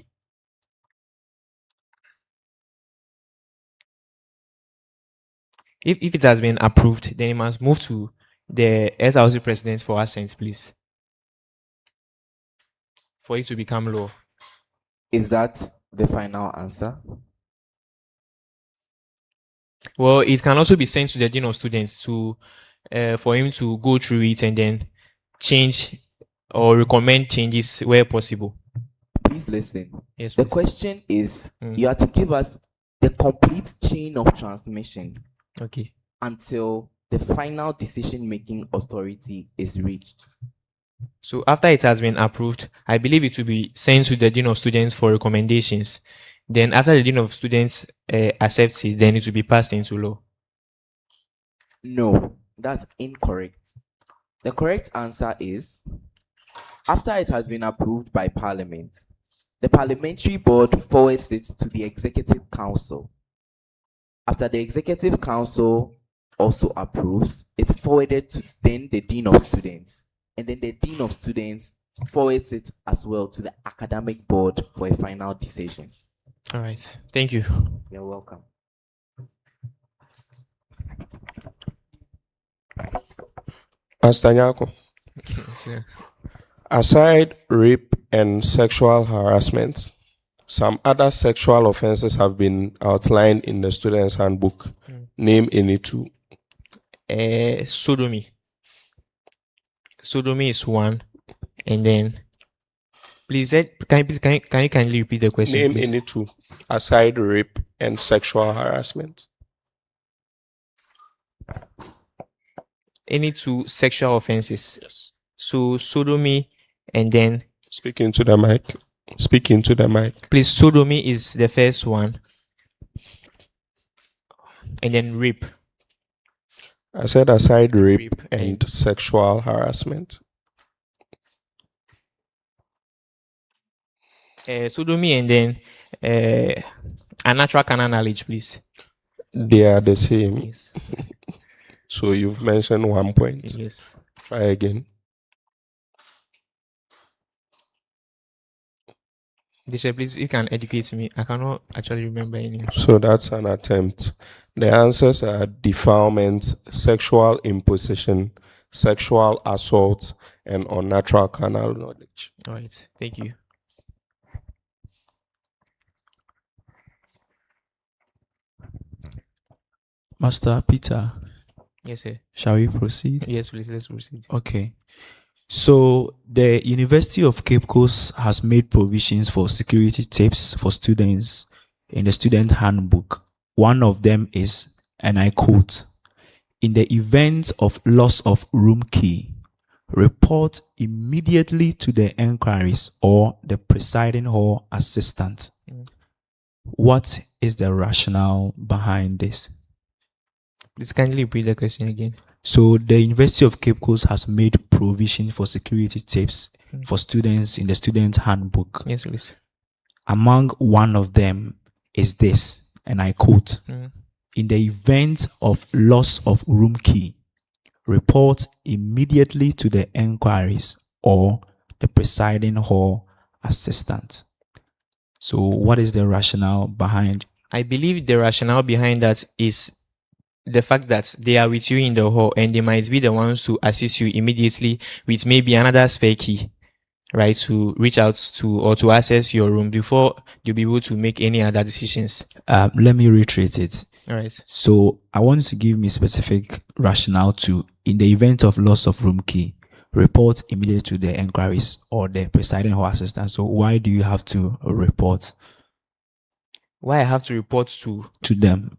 If it has been approved, then it must move to the SRC president for assent, please, for it to become law. Is that the final answer? Well, it can also be sent to the dean of students to for him to go through it and then change or recommend changes where possible. Please listen. Yes, the please. question is you have to give us the complete chain of transmission. Okay. Until the final decision-making authority is reached. So after it has been approved, I believe it will be sent to the dean of students for recommendations. Then after the dean of students accepts it, then it will be passed into law. No, that's incorrect. The correct answer is, after it has been approved by Parliament, the Parliamentary Board forwards it to the Executive Council. After the Executive Council also approves, it's forwarded to then the Dean of Students. And then the Dean of Students forwards it as well to the Academic Board for a final decision. All right. Thank you. You're welcome. Master Nyako, Sir. aside rape and sexual harassment, some other sexual offenses have been outlined in the student's handbook. Name any two. Sodomy. Sodomy is one. And then, please, can you kindly repeat the question? Name please? any two, aside rape and sexual harassment. Any two sexual offenses. Yes. So sodomy and then. Speak into the mic. Speak into the mic. Please, sodomy is the first one. And then rape. I said aside rape and sexual harassment. Sodomy and then unnatural carnal knowledge, please. They are the same. Yes. So you've mentioned 1 point. Yes. Try again. Disha, please, you can educate me. I cannot actually remember any. So that's an attempt. The answers are defilement, sexual imposition, sexual assault, and unnatural carnal knowledge. All right. Thank you. Master Peter. Yes, sir. Shall we proceed? Yes, please. Let's proceed. Okay. So the University of Cape Coast has made provisions for security tips for students in the student handbook. One of them is, and I quote, "In the event of loss of room key, report immediately to the enquiries or the presiding hall assistant." What is the rationale behind this? Please kindly repeat the question again. So the University of Cape Coast has made provision for security tips for students in the student handbook. Yes, please. Among one of them is this, and I quote, "In the event of loss of room key, report immediately to the enquiries or the presiding hall assistant." So what is the rationale behind? I believe the rationale behind that is the fact that they are with you in the hall and they might be the ones to assist you immediately with maybe another spare key, right, to reach out to or to access your room before you'll be able to make any other decisions. Let me reiterate it. All right. So I want you to give me specific rationale to, in the event of loss of room key, report immediately to the enquiries or the presiding hall assistant. So why do you have to report? Why I have to report to them?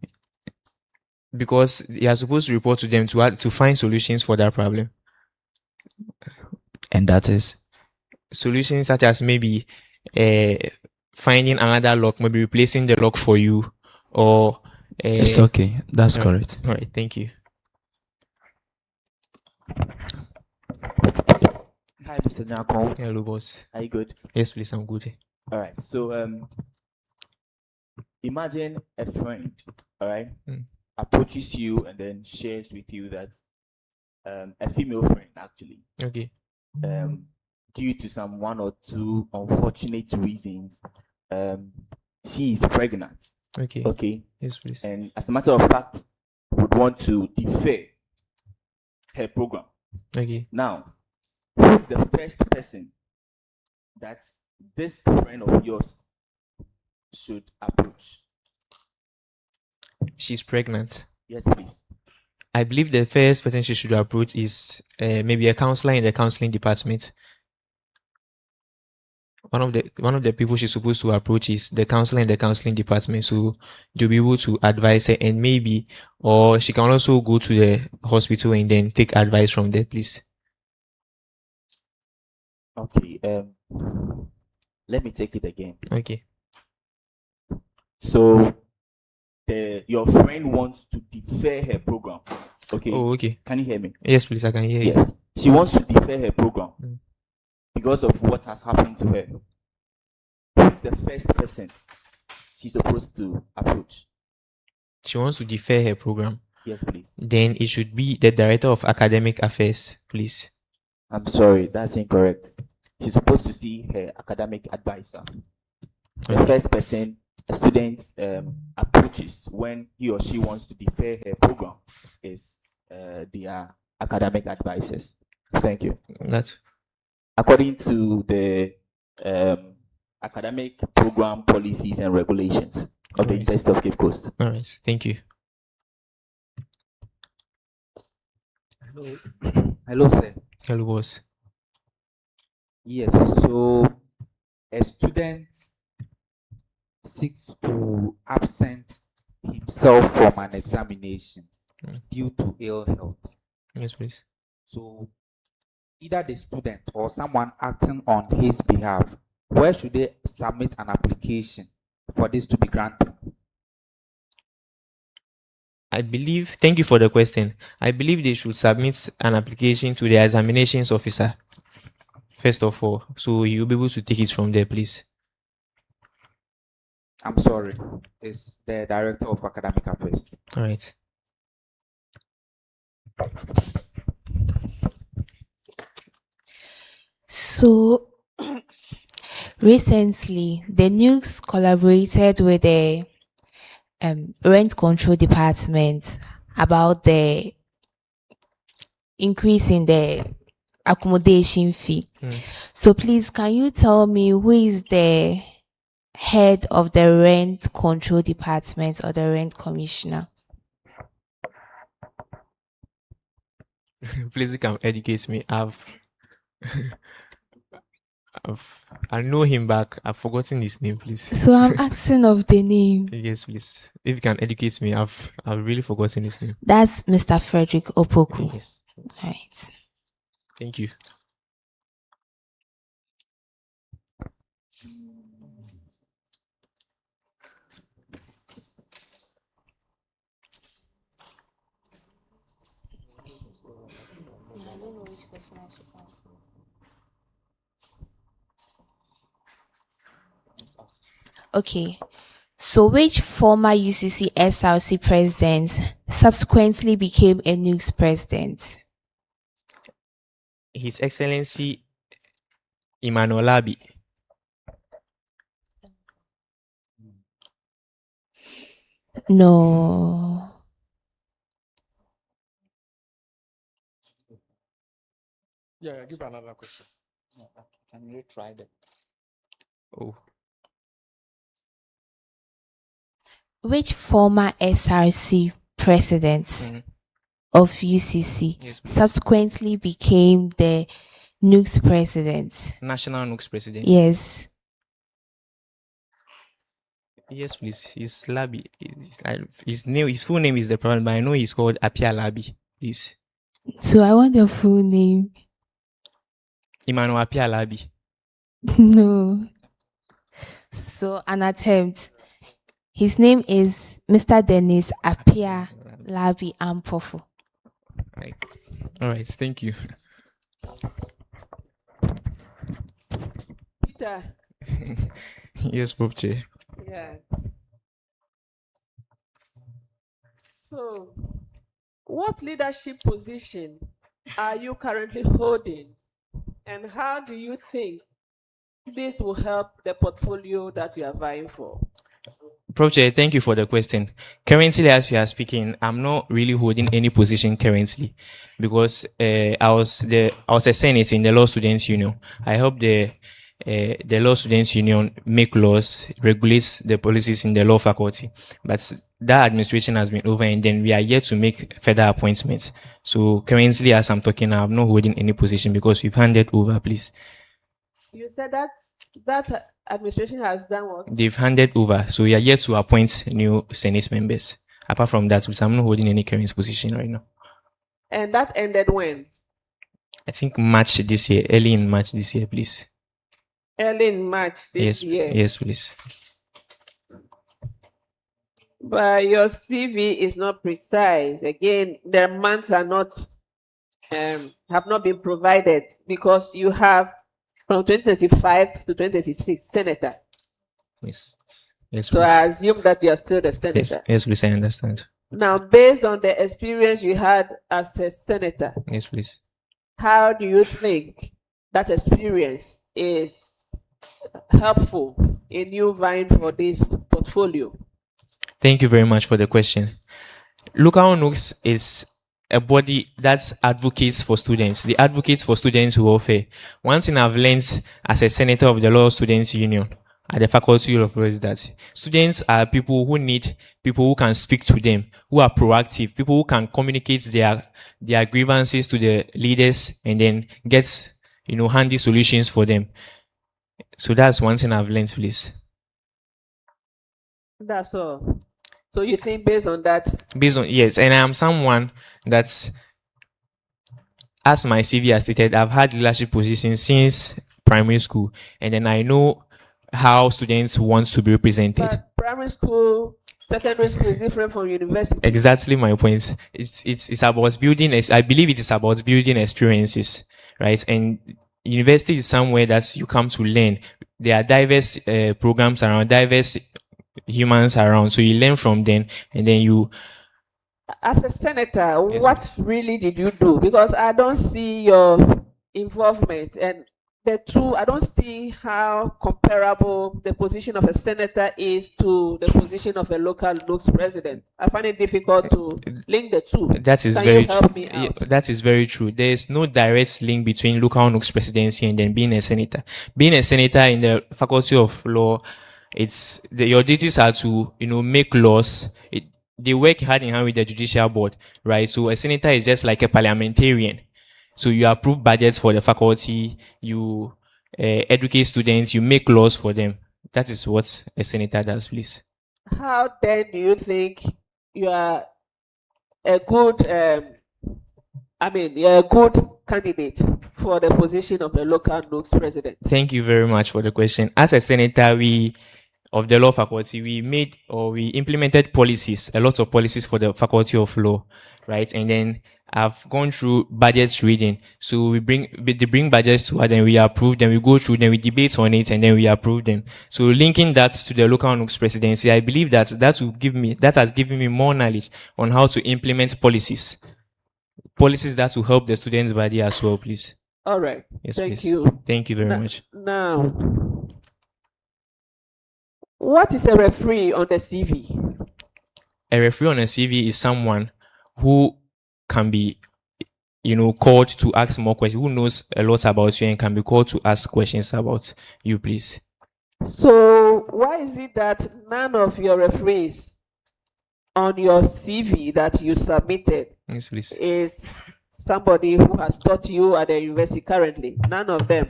Because you are supposed to report to them to find solutions for that problem. And that is? Solutions such as maybe finding another lock, maybe replacing the lock for you, or... it's okay. That's all correct. All right. Thank you. Hi, Mr. Nyako. Hello, boss. Are you good? Yes, please. I'm good. All right. So, imagine a friend, all right, Mm. approaches you and then shares with you that a female friend actually, Okay. due to some one or two unfortunate reasons, she is pregnant. Okay. Okay. Yes, please. And as a matter of fact, would want to defer her program. Okay. Now, who is the first person that this friend of yours should approach? She's pregnant. Yes, please. I believe the first person she should approach is maybe a counselor in the counseling department. One of the people she's supposed to approach is the counselor in the counseling department, so they'll be able to advise her, and maybe, or she can also go to the hospital and then take advice from there, please. Okay. Let me take it again. Okay. So, your friend wants to defer her program. Okay. Oh, okay. Can you hear me? Yes, please. I can hear you. Yes. She wants to defer her program Mm. because of what has happened to her. Who is the first person she's supposed to approach? She wants to defer her program. Yes, please. Then it should be the director of academic affairs, please. I'm sorry, that's incorrect. She's supposed to see her academic advisor. The first person a student approaches when he or she wants to defer her program is their academic advisors. Thank you. That's according to the academic program policies and regulations of the University of Cape Coast. All right. Thank you. Hello. Hello, sir. Hello, boss. Yes, so a student seeks to absent himself from an examination due to ill health. Yes, please. So either the student or someone acting on his behalf, where should they submit an application for this to be granted? I believe, thank you for the question. I believe they should submit an application to the examinations officer, first of all. So you'll be able to take it from there, please. I'm sorry. It's the Director of Academic Affairs. All right. So recently, the Nugs collaborated with the rent control department about the increase in the accommodation fee. So please, can you tell me who is the head of the rent control department or the rent commissioner? Please, you can educate me. I know him back. I've forgotten his name, please. So I'm asking of the name. Yes, please. If you can educate me, I've really forgotten his name. That's Mr. Frederick Opoku. Yes. All right. Thank you. Okay. So which former UCC SRC president subsequently became a Nugs president? His Excellency Emmanuel Abi. No. Yeah, give another question. Can you try that? Oh. Which former SRC president of UCC Yes, please. subsequently became the Nugs president? National Nugs president. Yes. Yes, please. He's Labi. His full name is the problem, but I know he's called Apia Labi. Please. So I want the full name. Emmanuel Apia Labi. No. So an attempt. His name is Mr. Dennis Apia Labi Ampofo. Right. All right. Thank you. Peter. Yes, Prof. Chair. Yeah. So, what leadership position are you currently holding, and how do you think this will help the portfolio that you are vying for? Prof. Chair, thank you for the question. Currently, as you are speaking, I'm not really holding any position currently because I was a senate in the Law Students Union. I help the Law Students Union make laws, regulates the policies in the law faculty. But that administration has been over, and then we are yet to make further appointments. So currently, as I'm talking, I'm not holding any position because we've handed over, please. You said that administration has done what? They've handed over, so we are yet to appoint new Senate members. Apart from that, I'm not holding any current position right now. And that ended when? I think March this year, early in March this year, please. Early in March this year. Yes, please. But your CV is not precise. Again, the months are not have not been provided because you have from 2025 to 2026 senator. Yes. Yes, so please. I assume that you are still the senator. Yes, please, I understand. Now, based on the experience you had as a senator, yes, please, how do you think that experience is helpful in you vying for this portfolio? Thank you very much for the question. Local Nugs is a body that advocates for students. They advocate for students' welfare. One thing I've learned as a senator of the Law Students Union at the Faculty of Law is that students are people who need people who can speak to them, who are proactive, people who can communicate their grievances to the leaders and then get, handy solutions for them. So that's one thing I've learned, please. That's all. So you think based on that? Yes, and I am someone that's, as my CV has stated, I've had leadership positions since primary school, and then I know how students want to be represented. But primary school, secondary school is different from university. Exactly my point. It's about building. I believe it is about building experiences, right? And university is somewhere that you come to learn. There are diverse programs around, diverse humans around, so you learn from them, and then you. As a senator, yes, what really did you do? Because I don't see your involvement, and the two, I don't see how comparable the position of a senator is to the position of a local Nugs president. I find it difficult to link the two. That is Can very you help me out? That is very true. There is no direct link between local Nugs presidency and then being a senator. Being a senator in the Faculty of Law, your duties are to make laws. They work hand in hand with the judicial board, right? So a senator is just like a parliamentarian. So you approve budgets for the faculty, you educate students, you make laws for them. That is what a senator does, please. How then do you think you are a good, you're a good candidate for the position of a local Nugs president? Thank you very much for the question. As a senator, of the law faculty, we implemented policies, a lot of policies for the Faculty of Law, right? And then I've gone through budgets reading. So they bring budgets to us, then we approve, then we go through, then we debate on it, and then we approve them. So linking that to the local Nugs presidency, I believe that has given me more knowledge on how to implement policies that will help the students' body as well, please. All right. Yes, Thank please. you. Thank you very much. Now, what is a referee on the CV? A referee on a CV is someone who can be, called to ask more questions, who knows a lot about you and can be called to ask questions about you, please. So why is it that none of your referees on your CV that you submitted yes, please, is somebody who has taught you at the university currently? None of them.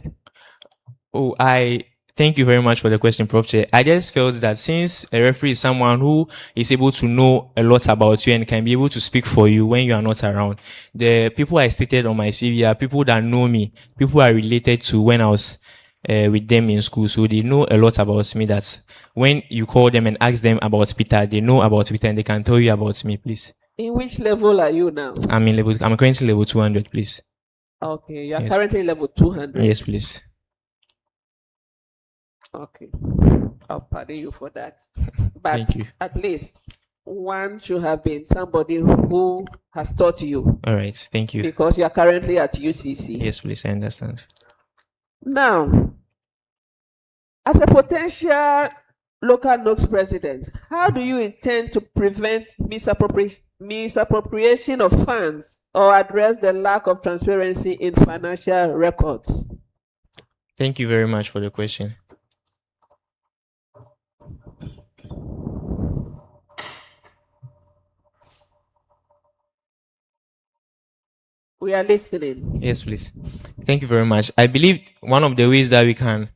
Oh, thank you very much for the question, Prof. Chair. I just felt that since a referee is someone who is able to know a lot about you and can be able to speak for you when you are not around, the people I stated on my CV are people that know me, people are related to when I was with them in school. So they know a lot about me that when you call them and ask them about Peter, they know about Peter and they can tell you about me, please. In which level are you now? I'm currently level 200, please. Okay, you are Yes. currently level 200. Yes, please. Okay, I'll pardon you for that. But Thank you. at least one should have been somebody who has taught you All right, thank you. because you are currently at UCC. Yes, please, I understand. Now, as a potential local Nugs president, how do you intend to prevent misappropriation of funds or address the lack of transparency in financial records? Thank you very much for the question. We are listening. Yes, please. Thank you very much. I believe one of the ways that we can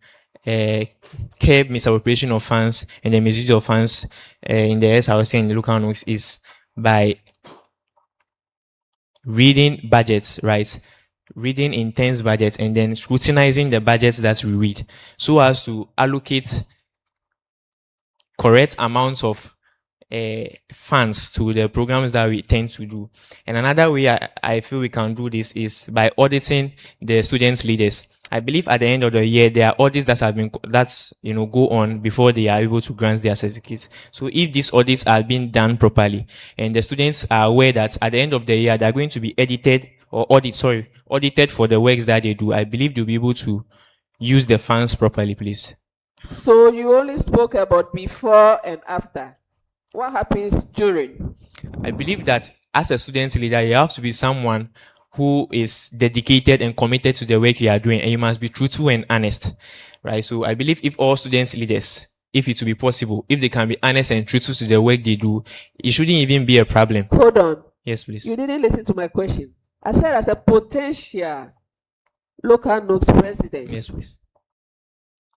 curb misappropriation of funds and the misuse of funds in the SRC and the local NOCs is by reading budgets, right? Reading intense budgets and then scrutinizing the budgets that we read so as to allocate correct amounts of funds to the programs that we tend to do. And another way I feel we can do this is by auditing the students' leaders. I believe at the end of the year there are audits that have been go on before they are able to grant their certificates. So if these audits are being done properly and the students are aware that at the end of the year they are going to be audited for the works that they do, I believe they'll be able to use the funds properly, please. So you only spoke about before and after. What happens during? I believe that as a student leader, you have to be someone who is dedicated and committed to the work you are doing, and you must be truthful and honest, right? So I believe if all student leaders, if it will be possible, if they can be honest and truthful to the work they do, it shouldn't even be a problem. Hold on. Yes, please. You didn't listen to my question. I said as a potential local Nugs president. Yes, please.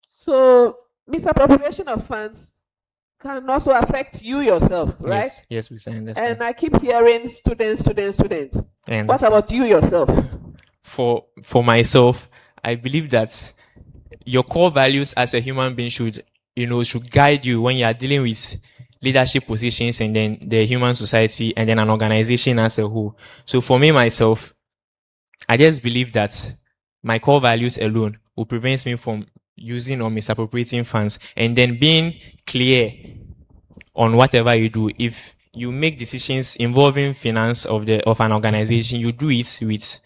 So misappropriation of funds can also affect you yourself, right? Yes, yes, please, I understand. And I keep hearing students. And What about you yourself? For myself, I believe that your core values as a human being should guide you when you are dealing with leadership positions and then the human society and then an organization as a whole. So for me, myself, I just believe that my core values alone will prevent me from using or misappropriating funds, and then being clear on whatever you do. If you make decisions involving finance of an organization, you do it with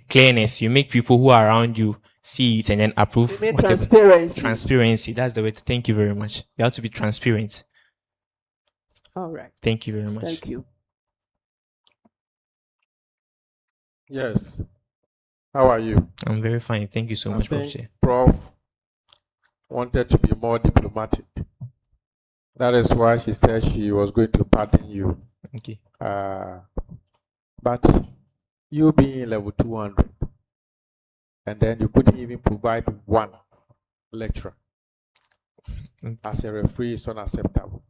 clearness. You make people who are around you see it and then approve. You mean transparency. Transparency, that's the way. Thank you very much. You have to be transparent. All right. Thank you very much. Thank you. Yes. How are you? I'm very fine. Thank you so much, Prof. Chair. Prof wanted to be more diplomatic. That is why she said she was going to pardon you. Okay. But you being level 200, and then you couldn't even provide one lecturer as a referee, is unacceptable.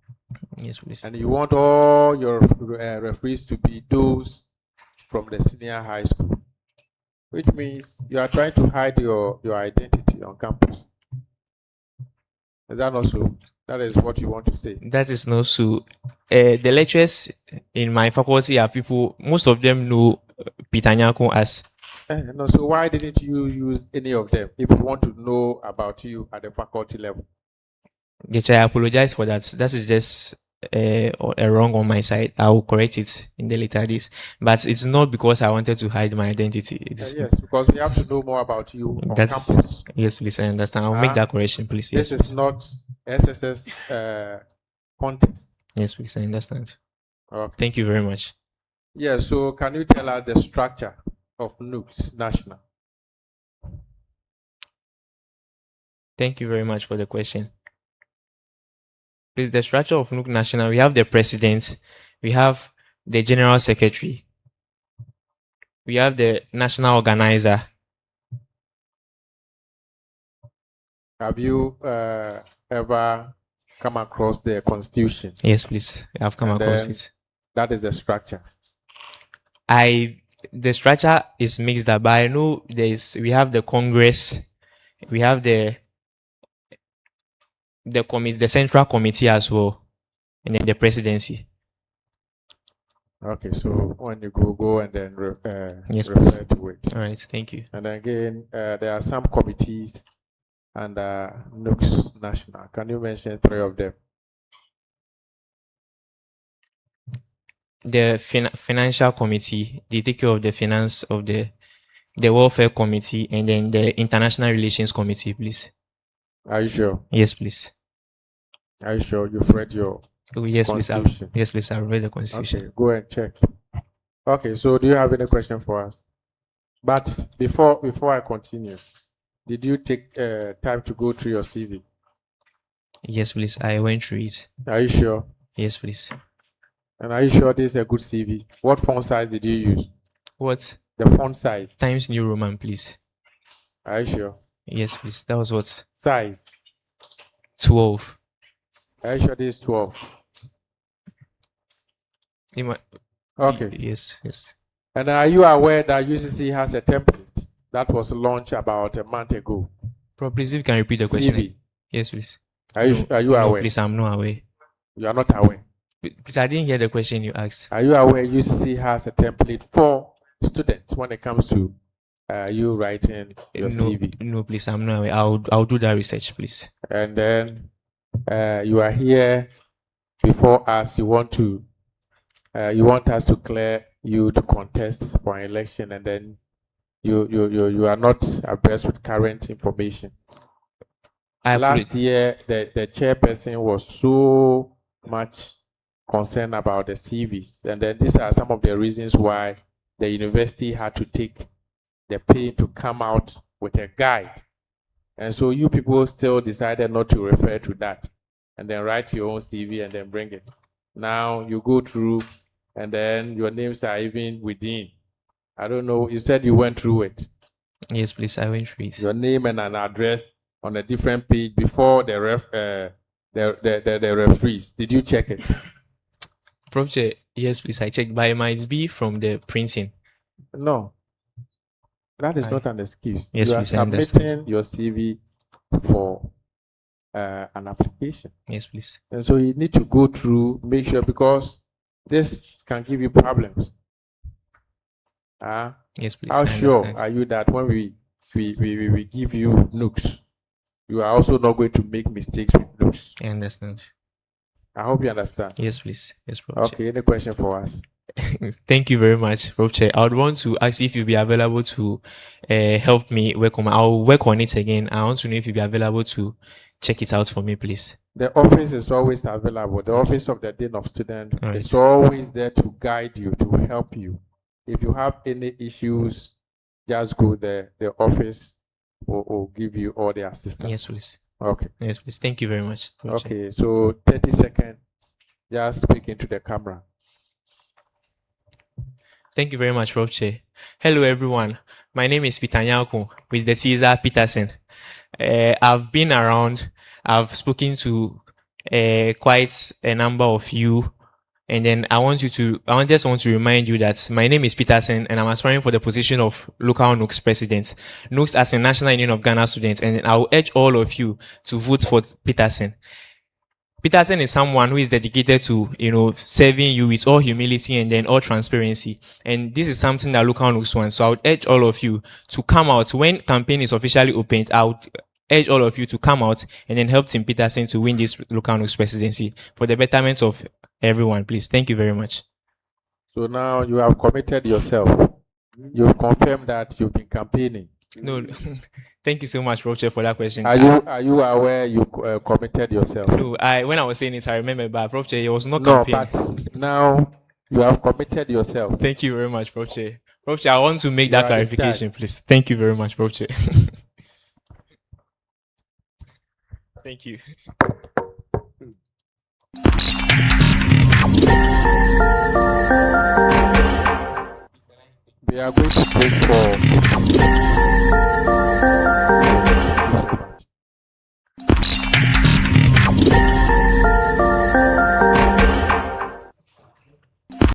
Yes, please. And you want all your referees to be those from the senior high school, which means you are trying to hide your identity on campus. Is that not so? That is what you want to say. That is not so. The lecturers in my faculty are people, most of them know Peter Nyako as. No, so why didn't you use any of them if you want to know about you at the faculty level? Yes, I apologize for that. That is just a wrong on my side. I will correct it in the later days. But it's not because I wanted to hide my identity. Yes, because we have to know more about you on campus. Yes, please, I understand. I'll make that correction, please. Yes, this is not SSS context. Yes, please, I understand. Okay. Thank you very much. Yeah, so can you tell us the structure of Nugs National? Thank you very much for the question. Please, the structure of Nugs National, we have the president, we have the general secretary, we have the national organizer. Have you ever come across the constitution? Yes, please. I've come across it. That is the structure. The structure is mixed up, but I know we have the Congress, we have the central committee as well, and then the presidency. Okay, so when you go and then yes, refer to it. All right, thank you. And again, there are some committees under Nugs National. Can you mention 3 of them? the financial committee, they take care of the finance of the welfare committee, and then the international relations committee, please. Are you sure? Yes, please. Are you sure you've read your Yes, please. constitution? Yes, please. I've read the constitution. Okay, go and check. Okay, so do you have any question for us? But before I continue, did you take time to go through your CV? Yes, please. I went through it. Are you sure? Yes, please. And are you sure this is a good CV? What font size did you use? What? The font size. Times New Roman, please. Are you sure? Yes, please. That was what? Size. 12. Are you sure this is 12? Okay. Yes, yes. And are you aware that UCC has a template that was launched about a month ago? Please, if you can repeat the question. CV. Yes, please. Are you No, aware? please, I'm not aware. You are not aware. Please, I didn't hear the question you asked. Are you aware UCC has a template for students when it comes to you writing your CV? No, please, I'm not aware. I'll do that research, please. And then you are here before us. You want us to clear you to contest for an election, and then you are not abreast with current information. Last year, the chairperson was so much concerned about the CVs, and then these are some of the reasons why the university had to take the pain to come out with a guide. And so you people still decided not to refer to that, and then write your own CV and then bring it. Now you go through, and then your names are even within. I don't know. You said you went through it. Yes, please. I went through it. Your name and an address on a different page before the referees. Did you check it? Prof. Chair, yes, please. I checked, but it might be from the printing. No, that is not an excuse. Yes, you are please. I understand. submitting your CV for an application. Yes, please. And so you need to go through, make sure, because this can give you problems. Yes, please. How I sure understand. are you that when we give you Nugs, you are also not going to make mistakes with Nugs? I understand. I hope you understand. Yes, please. Yes, Prof. Okay, any question for us? Thank you very much, Prof. Chair. I would want to ask if you'll be available to help me work on I'll work on it again. I want to know if you'll be available to check it out for me, please. The office is always available. The office of the Dean of Students is always there to guide you, to help you. If you have any issues, just go there. The office will give you all the assistance. Yes, please. Okay. Yes, please. Thank you very much, Prof. Chair. Okay, so 30 seconds. Just speak into the camera. Thank you very much, Prof. Chair. Hello, everyone. My name is Pitanyako with the Tvucc Peterson. I've been around. I've spoken to quite a number of you, and then I just want to remind you that my name is Peterson, and I'm aspiring for the position of local Nugs president. Nugs as a National Union of Ghana students, and I will urge all of you to vote for Peterson. Peterson is someone who is dedicated to, serving you with all humility and then all transparency. And this is something that local Nugs want. So I would urge all of you to come out when campaign is officially opened. I would urge all of you to come out and then help Tim Peterson to win this local Nugs presidency for the betterment of everyone, please. Thank you very much. So now you have committed yourself. You've confirmed that you've been campaigning. No, thank you so much, Prof. Chair, for that question. Are you aware you committed yourself? No, when I was saying it, I remember, but Prof. Chair, it was not No, campaign. but now you have committed yourself. Thank you very much, Prof. Chair. Prof. Chair, I want to make that clarification, please. Thank you very much, Prof. Chair. Thank you. We are going to break for